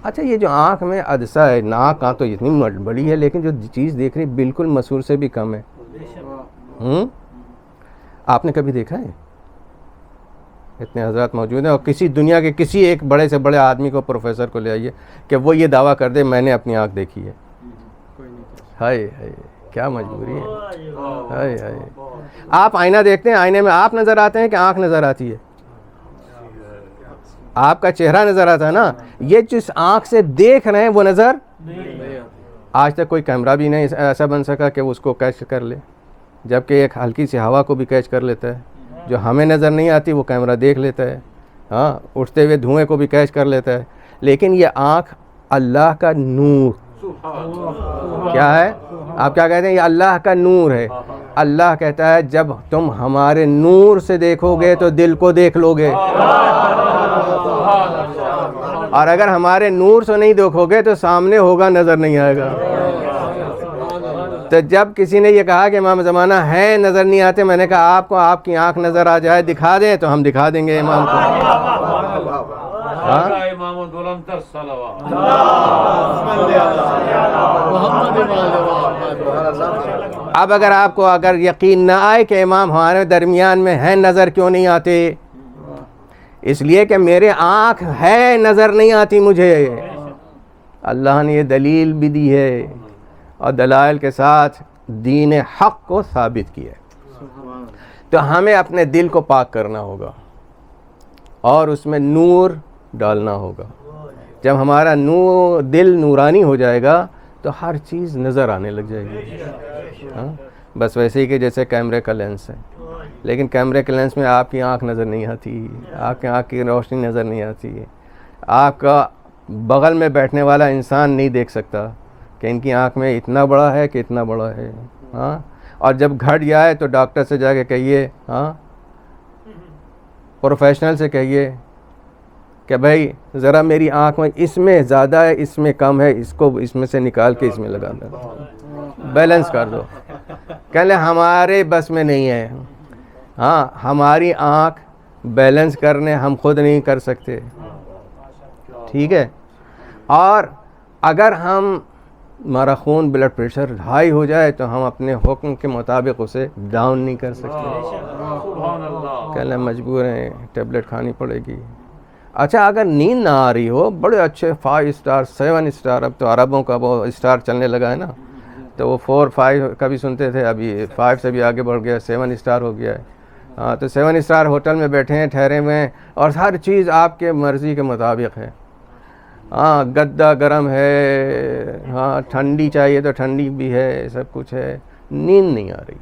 اچھا، یہ جو آنکھ میں عدسہ ہے، ناک تو اتنی بڑی ہے، لیکن جو چیز دیکھ رہی بالکل مسور سے بھی کم ہے. آپ نے کبھی دیکھا ہے؟ اتنے حضرات موجود ہیں، اور کسی دنیا کے کسی ایک بڑے سے بڑے آدمی کو، پروفیسر کو لے آئیے کہ وہ یہ دعویٰ کر دے میں نے اپنی آنکھ دیکھی ہے. ہائے ہائے، کیا مجبوری ہے. ہائے ہائے، آپ آئینہ دیکھتے ہیں، آئینے میں آپ نظر آتے ہیں کہ آنکھ نظر آتی ہے؟ آپ کا چہرہ نظر آتا ہے نا. یہ جس آنکھ سے دیکھ رہے ہیں وہ نظر آج تک کوئی کیمرہ بھی نہیں ایسا بن سکا کہ اس کو کیچ کر لے، جبکہ ایک ہلکی سی ہوا کو بھی کیچ کر لیتا ہے. جو ہمیں نظر نہیں آتی وہ کیمرہ دیکھ لیتا ہے. ہاں، اٹھتے ہوئے دھوئیں کو بھی کیچ کر لیتا ہے. لیکن یہ آنکھ اللہ کا نور کیا ہے؟ آپ کیا کہتے ہیں؟ یہ اللہ کا نور ہے. اللہ کہتا ہے جب تم ہمارے نور سے دیکھو گے تو دل کو دیکھ لو گے، اور اگر ہمارے نور سے نہیں دیکھو گے تو سامنے ہوگا، نظر نہیں آئے گا. تو جب کسی نے یہ کہا کہ امام زمانہ ہے نظر نہیں آتے، میں نے کہا آپ کو آپ کی آنکھ نظر آ جائے دکھا دیں تو ہم دکھا دیں گے امام کو. اب اگر آپ کو یقین نہ آئے کہ امام ہمارے درمیان میں ہیں، نظر کیوں نہیں آتے؟ اس لیے کہ میرے آنکھ ہے، نظر نہیں آتی مجھے. اللہ نے یہ دلیل بھی دی ہے اور دلائل کے ساتھ دین حق کو ثابت کیا ہے. تو ہمیں اپنے دل کو پاک کرنا ہوگا اور اس میں نور ڈالنا ہوگا. جب ہمارا دل نورانی ہو جائے گا تو ہر چیز نظر آنے لگ جائے گی. ہاں، بس ویسے ہی کہ جیسے کیمرے کا لینس ہے، لیکن کیمرے کے لینس میں آپ کی آنکھ نظر نہیں آتی، آپ کی آنکھ کی روشنی نظر نہیں آتی. آپ کا بغل میں بیٹھنے والا انسان نہیں دیکھ سکتا کہ ان کی آنکھ میں اتنا بڑا ہے کہ اتنا بڑا ہے. ہاں، اور جب گھٹ جائے تو ڈاکٹر سے جا کے کہیے، ہاں، پروفیشنل سے کہیے کہ بھائی ذرا میری آنکھ میں اس میں زیادہ ہے، اس میں کم ہے، اس کو اس میں سے نکال کے اس میں لگا دو، بیلنس کر دو. کہہ لیں ہمارے بس میں نہیں ہے. ہاں، ہماری آنکھ بیلنس کرنے ہم خود نہیں کر سکتے. ٹھیک ہے. اور اگر ہمارا خون بلڈ پریشر ہائی ہو جائے تو ہم اپنے حکم کے مطابق اسے ڈاؤن نہیں کر سکتے. کہہ لیں مجبور ہیں، ٹیبلٹ کھانی پڑے گی. اچھا، اگر نیند نہ آ رہی ہو، بڑے اچھے 5 اسٹار 7 اسٹار، اب تو عربوں کا وہ اسٹار چلنے لگا ہے نا، تو وہ 4 5 کبھی سنتے تھے، ابھی 5 سے بھی آگے بڑھ گیا، 7 اسٹار ہو گیا ہے. ہاں، تو 7 اسٹار ہوٹل میں بیٹھے ہیں، ٹھہرے ہوئے ہیں، اور ہر چیز آپ کے مرضی کے مطابق ہے. ہاں، گدا گرم ہے، ہاں ٹھنڈی چاہیے تو ٹھنڈی بھی ہے، سب کچھ ہے. نیند نہیں آ رہی،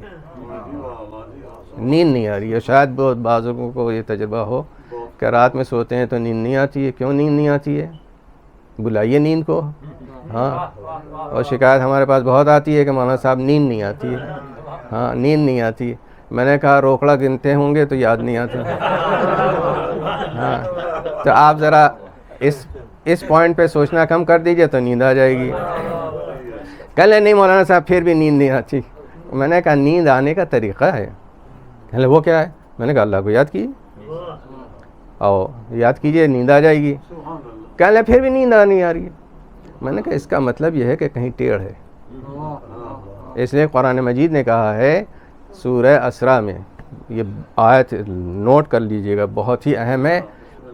نیند نہیں آ رہی ہے. شاید بہت بعض لوگوں کو یہ تجربہ ہو کہ رات میں سوتے ہیں تو نیند نہیں آتی ہے. کیوں نیند نہیں آتی ہے؟ بلائیے نیند کو. ہاں، اور شکایت ہمارے پاس بہت آتی ہے کہ مولانا صاحب نیند نہیں آتی ہے. ہاں، نیند نہیں آتی. میں نے کہا روکڑا گنتے ہوں گے تو یاد نہیں آتی. ہاں، تو آپ ذرا اس پوائنٹ پہ سوچنا کم کر دیجئے تو نیند آ جائے گی. کہہ لیں نہیں مولانا صاحب پھر بھی نیند نہیں آتی. میں نے کہا نیند آنے کا طریقہ ہے. کہہ لیں وہ کیا ہے؟ میں نے کہا اللہ کو یاد کیجیے، او یاد کیجئے، نیند آ جائے گی. کہہ لیں پھر بھی نیند نہیں آ رہی ہے. میں نے کہا اس کا مطلب یہ ہے کہ کہیں ٹیڑھ ہے. اس لیے قرآن مجید نے کہا ہے سورہ اسراء میں، یہ آیت نوٹ کر لیجئے گا، بہت ہی اہم ہے،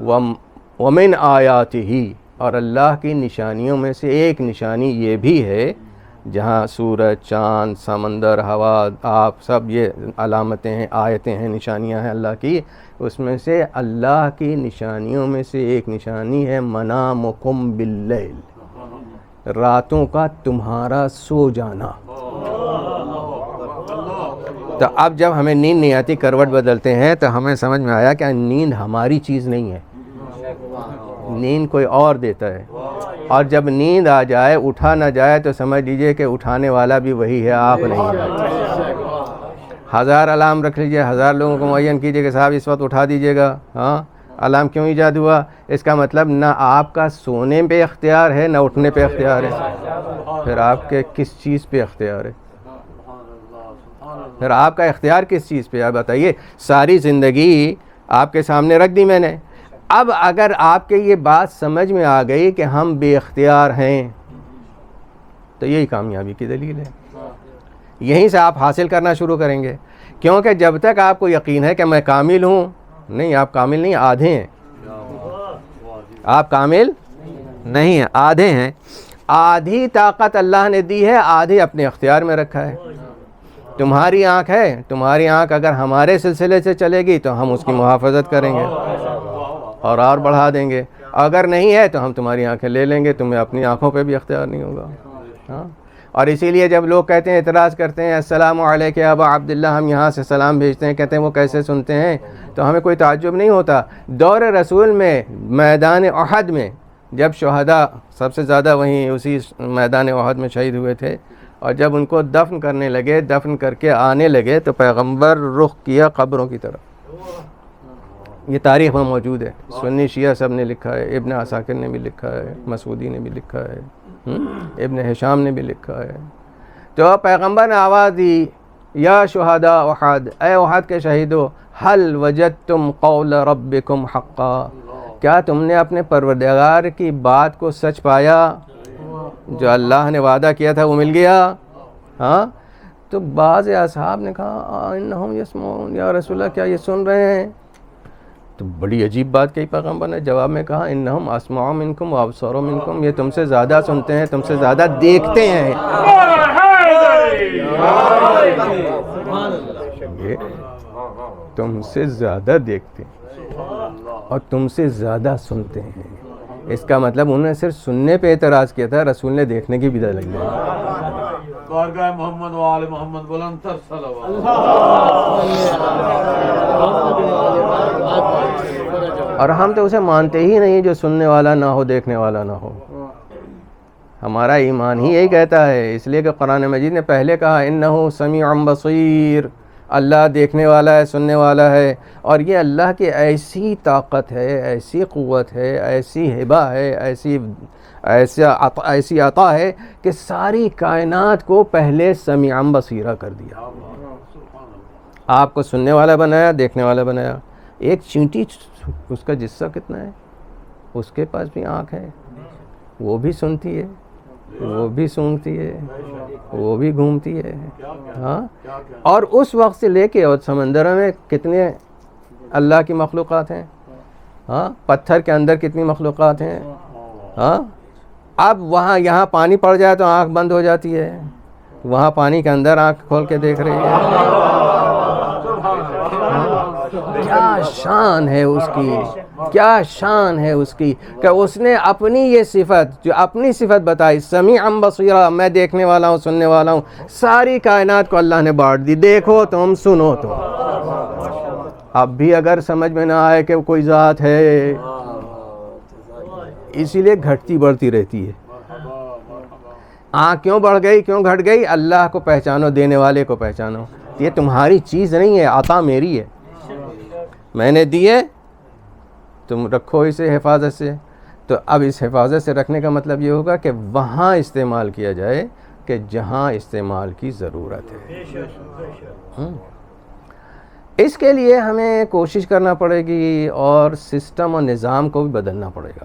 وَمِنْ آیَاتِهِ، اور اللہ کی نشانیوں میں سے ایک نشانی یہ بھی ہے، جہاں سورج، چاند، سمندر، ہوا، آپ سب یہ علامتیں ہیں، آیتیں ہیں، نشانیاں ہیں اللہ کی. اس میں سے اللہ کی نشانیوں میں سے ایک نشانی ہے منامکم باللیل، راتوں کا تمہارا سو جانا. تو اب جب ہمیں نیند نہیں آتی، کروٹ بدلتے ہیں، تو ہمیں سمجھ میں آیا کہ نیند ہماری چیز نہیں ہے، نیند کوئی اور دیتا ہے. اور جب نیند آ جائے، اٹھا نہ جائے، تو سمجھ لیجئے کہ اٹھانے والا بھی وہی ہے، آپ نہیں ہے. 1000 الارم رکھ لیجئے، 1000 لوگوں کو معین کیجئے کہ صاحب اس وقت اٹھا دیجئے گا. ہاں، الارم کیوں ایجاد ہوا؟ اس کا مطلب نہ آپ کا سونے پہ اختیار ہے، نہ اٹھنے پہ اختیار ہے. پھر آپ کے کس چیز پہ اختیار ہے؟ پھر آپ کا اختیار کس چیز پہ ہے بتائیے؟ ساری زندگی آپ کے سامنے رکھ دی میں نے. اب اگر آپ کے یہ بات سمجھ میں آ گئی کہ ہم بے اختیار ہیں، تو یہی کامیابی کی دلیل ہے. یہیں سے آپ حاصل کرنا شروع کریں گے. کیونکہ جب تک آپ کو یقین ہے کہ میں کامل ہوں، نہیں، آپ کامل نہیں، آدھے ہیں. آپ کامل نہیں ہیں، آدھے ہیں. آدھی طاقت اللہ نے دی ہے، آدھی اپنے اختیار میں رکھا ہے. تمہاری آنکھ ہے، تمہاری آنکھ اگر ہمارے سلسلے سے چلے گی تو ہم اس کی محافظت کریں گے اور بڑھا دیں گے. اگر نہیں ہے تو ہم تمہاری آنکھیں لے لیں گے، تمہیں اپنی آنکھوں پہ بھی اختیار نہیں ہوگا. ہاں، اور اسی لیے جب لوگ کہتے ہیں، اعتراض کرتے ہیں، السلام علیکم یا ابا عبداللہ، ہم یہاں سے سلام بھیجتے ہیں، کہتے ہیں وہ کیسے سنتے ہیں، تو ہمیں کوئی تعجب نہیں ہوتا. دور رسول میں میدان احد میں جب شہداء سب سے زیادہ وہیں اسی میدان احد میں شہید ہوئے تھے، اور جب ان کو دفن کرنے لگے، دفن کر کے آنے لگے، تو پیغمبر رخ کیا قبروں کی طرف. یہ تاریخ میں موجود ہے، سنی شیعہ سب نے لکھا ہے، ابن عساکر نے بھی لکھا ہے، مسعودی نے بھی لکھا ہے، ابن ہشام نے بھی لکھا ہے. تو پیغمبر نے آواز دی، یا شہداء احد، اے احد کے شہیدو، حل وجدتم قول ربکم حقا، کیا تم نے اپنے پروردگار کی بات کو سچ پایا؟ جو اللہ نے وعدہ کیا تھا وہ مل گیا؟ ہاں. تو بعض اصحاب نے کہا انہم یسمعون، یا رسول اللہ کیا یہ سن رہے ہیں؟ تو بڑی عجیب بات کہی پیغمبر نے، جواب میں کہا انہم اسمع منکم وابصر منکم، یہ تم سے زیادہ سنتے ہیں، تم سے زیادہ دیکھتے ہیں. یہ تم سے زیادہ دیکھتے ہیں اور تم سے زیادہ سنتے ہیں. اس کا مطلب انہوں نے صرف سننے پہ اعتراض کیا تھا، رسول نے دیکھنے کی بدعت لگ گئی. بارگاہ محمد و آل محمد بلند تر صلوات. اور ہم تو اسے مانتے ہی نہیں جو سننے والا نہ ہو، دیکھنے والا نہ ہو. ہمارا ایمان ہی یہی کہتا ہے، اس لیے کہ قرآن مجید نے پہلے کہا انہ سمیع بصیر، اللہ دیکھنے والا ہے، سننے والا ہے. اور یہ اللہ کی ایسی طاقت ہے، ایسی قوت ہے، ایسی ہبہ ہے، ایسی عطا ہے کہ ساری کائنات کو پہلے سمیع بصیرہ کر دیا. آپ کو سننے والا بنایا، دیکھنے والا بنایا. ایک چینٹی، اس کا جسہ کتنا ہے، اس کے پاس بھی آنکھ ہے، وہ بھی سنتی ہے، وہ بھی سونگتی ہے، وہ بھی گھومتی ہے. ہاں، اور اس وقت سے لے کے اور سمندروں میں کتنے اللہ کی مخلوقات ہیں. ہاں، پتھر کے اندر کتنی مخلوقات ہیں. ہاں، اب وہاں یہاں پانی پڑ جائے تو آنکھ بند ہو جاتی ہے، وہاں پانی کے اندر آنکھ کھول کے دیکھ رہی ہے. کیا شان ہے اس کی، کیا شان ہے اس کی کہ اس نے اپنی یہ صفت، جو اپنی صفت بتائی، سمیع بصیرہ، میں دیکھنے والا ہوں، سننے والا ہوں، ساری کائنات کو اللہ نے بانٹ دی. دیکھو تم، سنو تم. اب بھی اگر سمجھ میں نہ آئے کہ کوئی ذات ہے، اسی لیے گھٹتی بڑھتی رہتی ہے. کیوں بڑھ گئی، کیوں گھٹ گئی؟ اللہ کو پہچانو، دینے والے کو پہچانو. یہ تمہاری چیز نہیں ہے، عطا میری ہے، میں نے دی ہے، تم رکھو اسے حفاظت سے. تو اب اس حفاظت سے رکھنے کا مطلب یہ ہوگا کہ وہاں استعمال کیا جائے کہ جہاں استعمال کی ضرورت ہے. اس کے لیے ہمیں کوشش کرنا پڑے گی اور سسٹم اور نظام کو بھی بدلنا پڑے گا.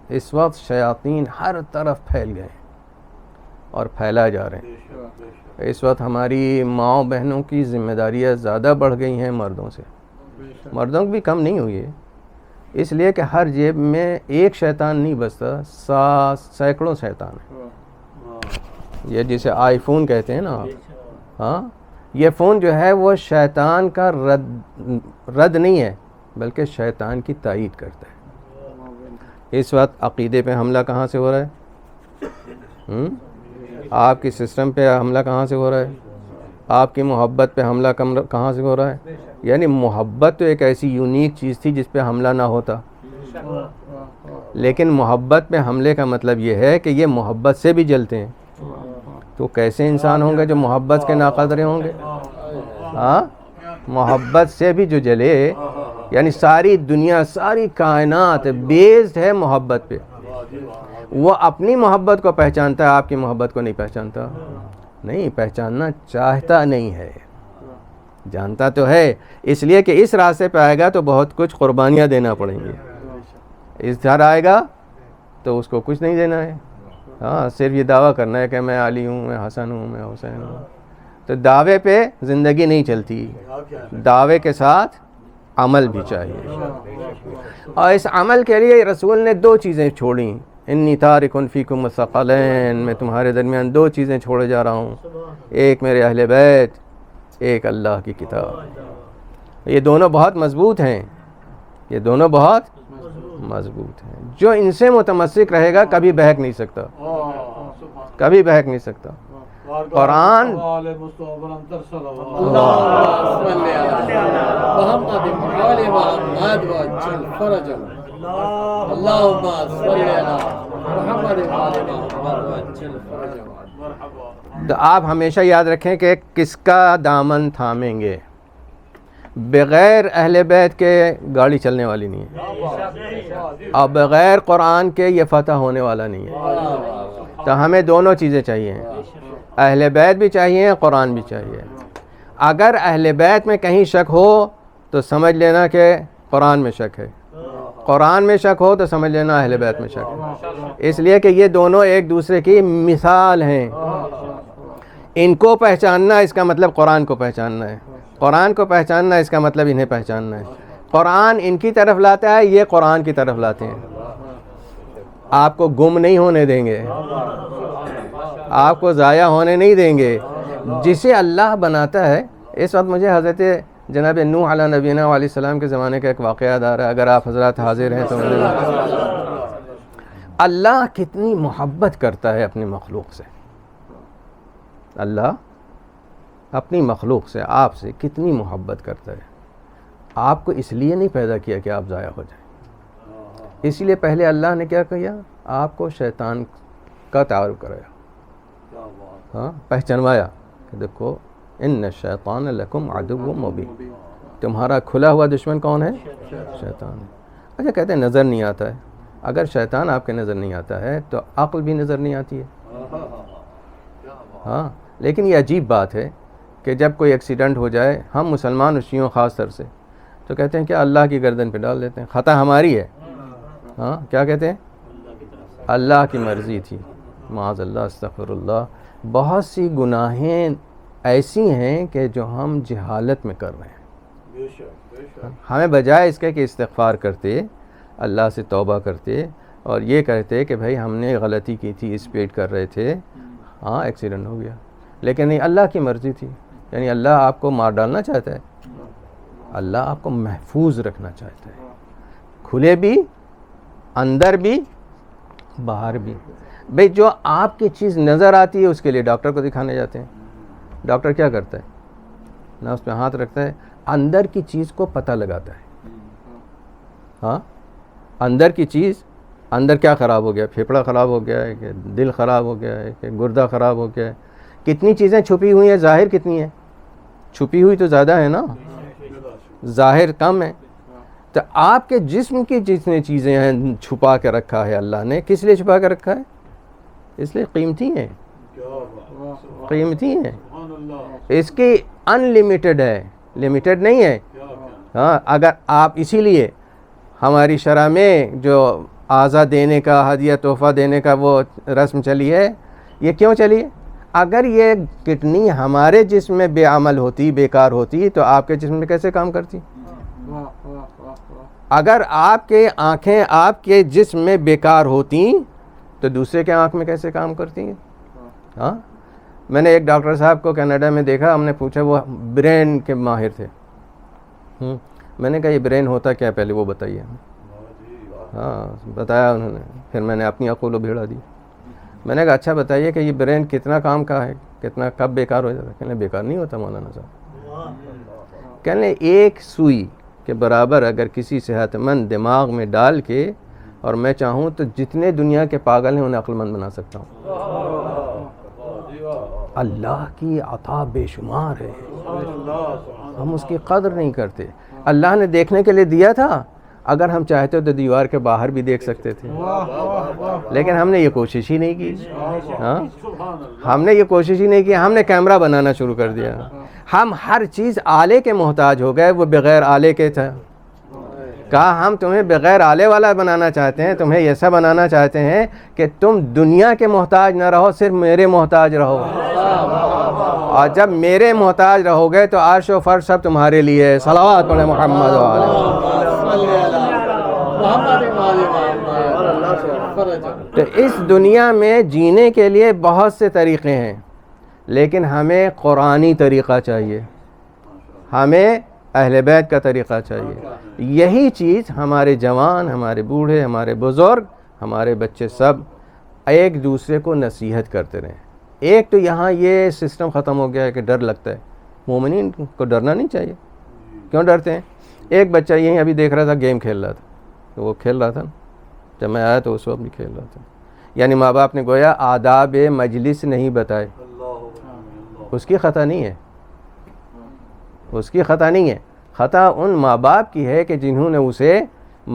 اس وقت شیاطین ہر طرف پھیل گئے اور پھیلا جا رہے ہیں. اس وقت ہماری ماؤں بہنوں کی ذمہ داریاں زیادہ بڑھ گئی ہیں مردوں سے. مردوں کی بھی کم نہیں ہوئی ہے، اس لیے کہ ہر جیب میں ایک شیطان نہیں بستا، سینکڑوں شیطان ہیں. یہ جسے آئی فون کہتے ہیں نا، ہاں، یہ فون جو ہے وہ شیطان کا رد نہیں ہے، بلکہ شیطان کی تائید کرتا ہے. اس وقت عقیدے پہ حملہ کہاں سے ہو رہا ہے؟ آپ کی سسٹم پہ حملہ کہاں سے ہو رہا ہے؟ آپ کی محبت پہ حملہ کہاں سے ہو رہا ہے؟ یعنی محبت تو ایک ایسی یونیک چیز تھی جس پہ حملہ نہ ہوتا، لیکن محبت پہ حملے کا مطلب یہ ہے کہ یہ محبت سے بھی جلتے ہیں. تو کیسے انسان ہوں گے جو محبت کے ناقدرے ہوں گے؟ ہاں، محبت سے بھی جو جلے، یعنی ساری دنیا ساری کائنات بیسڈ ہے محبت پہ. وہ اپنی محبت کو پہچانتا ہے، آپ کی محبت کو نہیں پہچانتا. نہیں پہچاننا چاہتا نہیں ہے، جانتا تو ہے، اس لیے کہ اس راستے پہ آئے گا تو بہت کچھ قربانیاں دینا پڑیں گی. اس طرح آئے گا تو اس کو کچھ نہیں دینا ہے. ہاں، صرف یہ دعویٰ کرنا ہے کہ میں علی ہوں، میں حسن ہوں، میں حسین ہوں. تو دعوے پہ زندگی نہیں چلتی، دعوے کے ساتھ عمل بھی چاہیے. اور اس عمل کے لیے رسول نے 2 چیزیں چھوڑیں. انی تارک فیکم الثقلین، میں تمہارے درمیان 2 چیزیں چھوڑے جا رہا ہوں، ایک میرے اہل بیت، ایک اللہ کی کتاب. یہ دونوں بہت مضبوط ہیں، یہ دونوں بہت مضبوط ہیں. جو ان سے متمسک رہے گا کبھی بہک نہیں سکتا، کبھی بہک نہیں سکتا. قرآن تو آپ ہمیشہ یاد رکھیں کہ کس کا دامن تھامیں گے. بغیر اہل بیت کے گاڑی چلنے والی نہیں ہے، اور بغیر قرآن کے یہ فتح ہونے والا نہیں ہے. تو ہمیں دونوں چیزیں چاہیے، اہل بیت بھی چاہیے، قرآن بھی چاہیے. اگر اہل بیت میں کہیں شک ہو تو سمجھ لینا کہ قرآن میں شک ہے، قرآن میں شک ہو تو سمجھ لینا اہل بیت میں شک ہے. اس لیے کہ یہ دونوں ایک دوسرے کی مثال ہیں. ان کو پہچاننا اس کا مطلب قرآن کو پہچاننا ہے، قرآن کو پہچاننا اس کا مطلب انہیں پہچاننا ہے. قرآن ان کی طرف لاتا ہے، یہ قرآن کی طرف لاتے ہیں. آپ کو گم نہیں ہونے دیں گے، آپ کو ضائع ہونے نہیں دیں گے. جسے اللہ بناتا ہے، اس وقت مجھے حضرت جناب نوح علیہ نبینا علیہ السلام کے زمانے کا ایک واقعہ یاد آ رہا ہے. اگر آپ حضرات حاضر ہیں تو اللہ کتنی محبت کرتا ہے اپنی مخلوق سے. اللہ اپنی مخلوق سے، آپ سے کتنی محبت کرتا ہے. آپ کو اس لیے نہیں پیدا کیا کہ آپ ضائع ہو جائیں. اس لیے پہلے اللہ نے کیا کیا؟ آپ کو شیطان کا تعارف کرایا، ہاں، پہچانوایا کہ دیکھو ان الشیطان لکم عدو مبین، تمہارا کھلا ہوا دشمن کون ہے؟ شیطان ہے. اچھا، کہتے ہیں نظر نہیں آتا ہے. اگر شیطان آپ کے نظر نہیں آتا ہے تو عقل بھی نظر نہیں آتی ہے. ہاں، لیکن یہ عجیب بات ہے کہ جب کوئی ایکسیڈنٹ ہو جائے، ہم مسلمان شیعوں خاص طور سے تو کہتے ہیں کہ اللہ کی گردن پہ ڈال دیتے ہیں، خطا ہماری ہے. ہاں، کیا کہتے ہیں؟ اللہ کی مرضی تھی. معاذ اللہ، استغفر اللہ. بہت سی گناہیں ایسی ہیں کہ جو ہم جہالت میں کر رہے ہیں. ہمیں بجائے اس کے کہ استغفار کرتے، اللہ سے توبہ کرتے اور یہ کہتے کہ بھائی ہم نے غلطی کی تھی، اسپیڈ کر رہے تھے، ہاں ایکسیڈنٹ ہو گیا. لیکن نہیں، اللہ کی مرضی تھی. یعنی اللہ آپ کو مار ڈالنا چاہتا ہے، اللہ آپ کو محفوظ رکھنا چاہتا ہے، کھلے بھی، اندر بھی، باہر بھی. بھئی جو آپ کی چیز نظر آتی ہے اس کے لیے ڈاکٹر کو دکھانے جاتے ہیں. ڈاکٹر کیا کرتا ہے؟ نہ اس پہ ہاتھ رکھتا ہے، اندر کی چیز کو پتہ لگاتا ہے. ہاں، اندر کی چیز، اندر کیا خراب ہو گیا؟ پھیپڑا خراب ہو گیا ہے کہ دل خراب ہو گیا ہے کہ گردہ خراب ہو گیا ہے؟ کتنی چیزیں چھپی ہوئی ہیں، ظاہر کتنی ہیں؟ چھپی ہوئی تو زیادہ ہے نا، ظاہر کم ہے. تو آپ کے جسم کی جتنی چیزیں ہیں چھپا کے رکھا ہے اللہ نے. کس لیے چھپا کے رکھا ہے؟ اس لیے قیمتی ہیں، قیمتی ہیں. اس کی ان لمیٹڈ ہے، لمیٹڈ نہیں ہے. ہاں، اگر آپ اسی لیے ہماری شرع میں جو اعضا دینے کا، ہدیہ تحفہ دینے کا وہ رسم چلی ہے، یہ کیوں چلی ہے؟ اگر یہ کڈنی ہمارے جسم میں بے عمل ہوتی، بیکار ہوتی، تو آپ کے جسم میں کیسے کام کرتی؟ اگر آپ کے آنکھیں آپ کے جسم میں بیکار ہوتی تو دوسرے کے آنکھ میں کیسے کام کرتی ہیں؟ ہاں، میں نے ایک ڈاکٹر صاحب کو کینیڈا میں دیکھا. ہم نے پوچھا، وہ برین کے ماہر تھے. میں نے کہا یہ برین ہوتا کیا پہلے وہ بتائیے. ہاں، بتایا انہوں نے. پھر میں نے اپنی عقول و بھیڑا دی. میں نے کہا اچھا بتائیے کہ یہ برین کتنا کام کا ہے, کتنا کب بیکار ہو جاتا ہے؟ کہنے بیکار نہیں ہوتا مولانا صاحب. کہنے ایک سوئی کے برابر اگر کسی صحت مند دماغ میں ڈال کے, اور میں چاہوں تو جتنے دنیا کے پاگل ہیں انہیں عقل مند بنا سکتا ہوں. اللہ کی عطا بے شمار ہے, ہم اس کی قدر نہیں کرتے. اللہ نے دیکھنے کے لیے دیا تھا, اگر ہم چاہتے تو دیوار کے باہر بھی دیکھ سکتے تھے, لیکن ہم نے یہ کوشش ہی نہیں کی. ہاں, ہم نے یہ کوشش ہی نہیں کی, ہم نے کیمرہ بنانا شروع کر دیا. ہم ہر چیز آلے کے محتاج ہو گئے, وہ بغیر آلے کے تھا. کہا ہم تمہیں بغیر آلے والا بنانا چاہتے ہیں, تمہیں ایسا بنانا چاہتے ہیں کہ تم دنیا کے محتاج نہ رہو, صرف میرے محتاج رہو. اور جب میرے محتاج رہو گے تو عرش و فرش سب تمہارے لیے. صلوات پڑھیں محمد تو اس دنیا میں جینے کے لیے بہت سے طریقے ہیں, لیکن ہمیں قرآنی طریقہ چاہیے, ہمیں اہل بیت کا طریقہ چاہیے. یہی چیز ہمارے جوان, ہمارے بوڑھے, ہمارے بزرگ, ہمارے بچے سب ایک دوسرے کو نصیحت کرتے رہیں. ایک تو یہاں یہ سسٹم ختم ہو گیا ہے کہ ڈر لگتا ہے. مومنین کو ڈرنا نہیں چاہیے. کیوں ڈرتے ہیں؟ ایک بچہ یہیں ابھی دیکھ رہا تھا, گیم کھیل رہا تھا, تو وہ کھیل رہا تھا, جب میں آیا تو اس وقت بھی کھیل رہا تھا. یعنی ماں باپ نے گویا آداب مجلس نہیں بتائے. اس کی خطا نہیں ہے, اس کی خطا نہیں ہے. خطا ان ماں باپ کی ہے کہ جنہوں نے اسے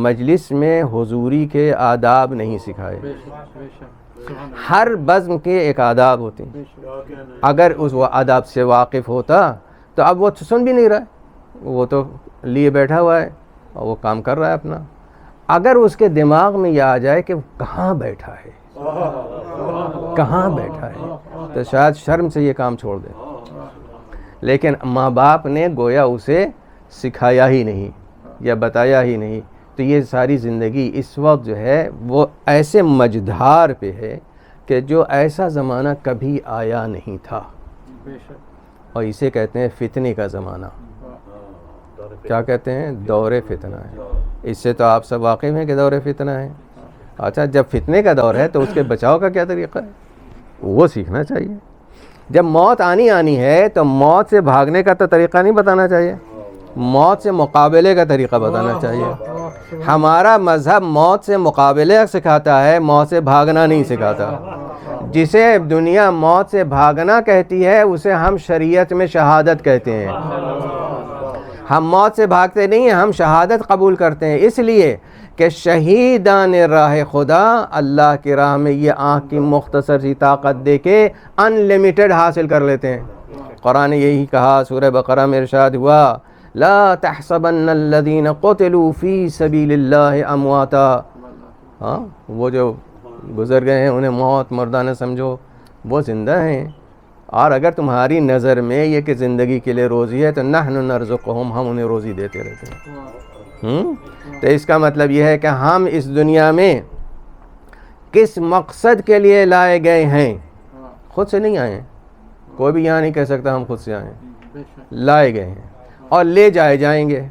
مجلس میں حضوری کے آداب نہیں سکھائے. ہر بزم کے ایک آداب ہوتے ہیں. اگر اس وہ آداب سے واقف ہوتا تو اب وہ سن بھی نہیں رہا ہے, وہ تو لیے بیٹھا ہوا ہے اور وہ کام کر رہا ہے اپنا. اگر اس کے دماغ میں یہ آ جائے کہ وہ کہاں بیٹھا ہے, کہاں بیٹھا ہے, تو شاید شرم سے یہ کام چھوڑ دے. لیکن ماں باپ نے گویا اسے سکھایا ہی نہیں یا بتایا ہی نہیں, تو یہ ساری زندگی اس وقت جو ہے وہ ایسے مجدھار پہ ہے کہ جو ایسا زمانہ کبھی آیا نہیں تھا, اور اسے کہتے ہیں فتنے کا زمانہ. کیا کہتے ہیں؟ دور فتنہ ہے. اس سے تو آپ سب واقف ہیں کہ دور فتنہ ہے. اچھا, جب فتنے کا دور ہے تو اس کے بچاؤ کا کیا طریقہ ہے, وہ سیکھنا چاہیے. جب موت آنی ہے تو موت سے بھاگنے کا تو طریقہ نہیں بتانا چاہیے, موت سے مقابلے کا طریقہ بتانا چاہیے. ہمارا مذہب موت سے مقابلے سکھاتا ہے, موت سے بھاگنا نہیں سکھاتا. جسے دنیا موت سے بھاگنا کہتی ہے اسے ہم شریعت میں شہادت کہتے ہیں. ہم موت سے بھاگتے نہیں ہیں, ہم شہادت قبول کرتے ہیں, اس لیے کہ شہیدان راہ خدا اللہ کی راہ میں یہ آنکھ کی مختصر سی طاقت دے کے ان لمیٹڈ حاصل کر لیتے ہیں. قرآن نے یہی کہا, سورہ بقرہ میں ارشاد ہوا, لا تحسبن الذین قتلوا فی سبیل اللہ امواتا. ہاں, وہ جو گزر گئے ہیں انہیں موت مردہ نہ سمجھو, وہ زندہ ہیں. اور اگر تمہاری نظر میں یہ کہ زندگی کے لیے روزی ہے تو نحن نرزقہم, ہم انہیں روزی دیتے رہتے ہیں. تو اس کا مطلب یہ ہے کہ ہم اس دنیا میں کس مقصد کے لیے لائے گئے ہیں, خود سے نہیں آئے ہیں. کوئی بھی یہاں نہیں کہہ سکتا ہم خود سے آئے ہیں. لائے گئے ہیں اور لے جائیں گے.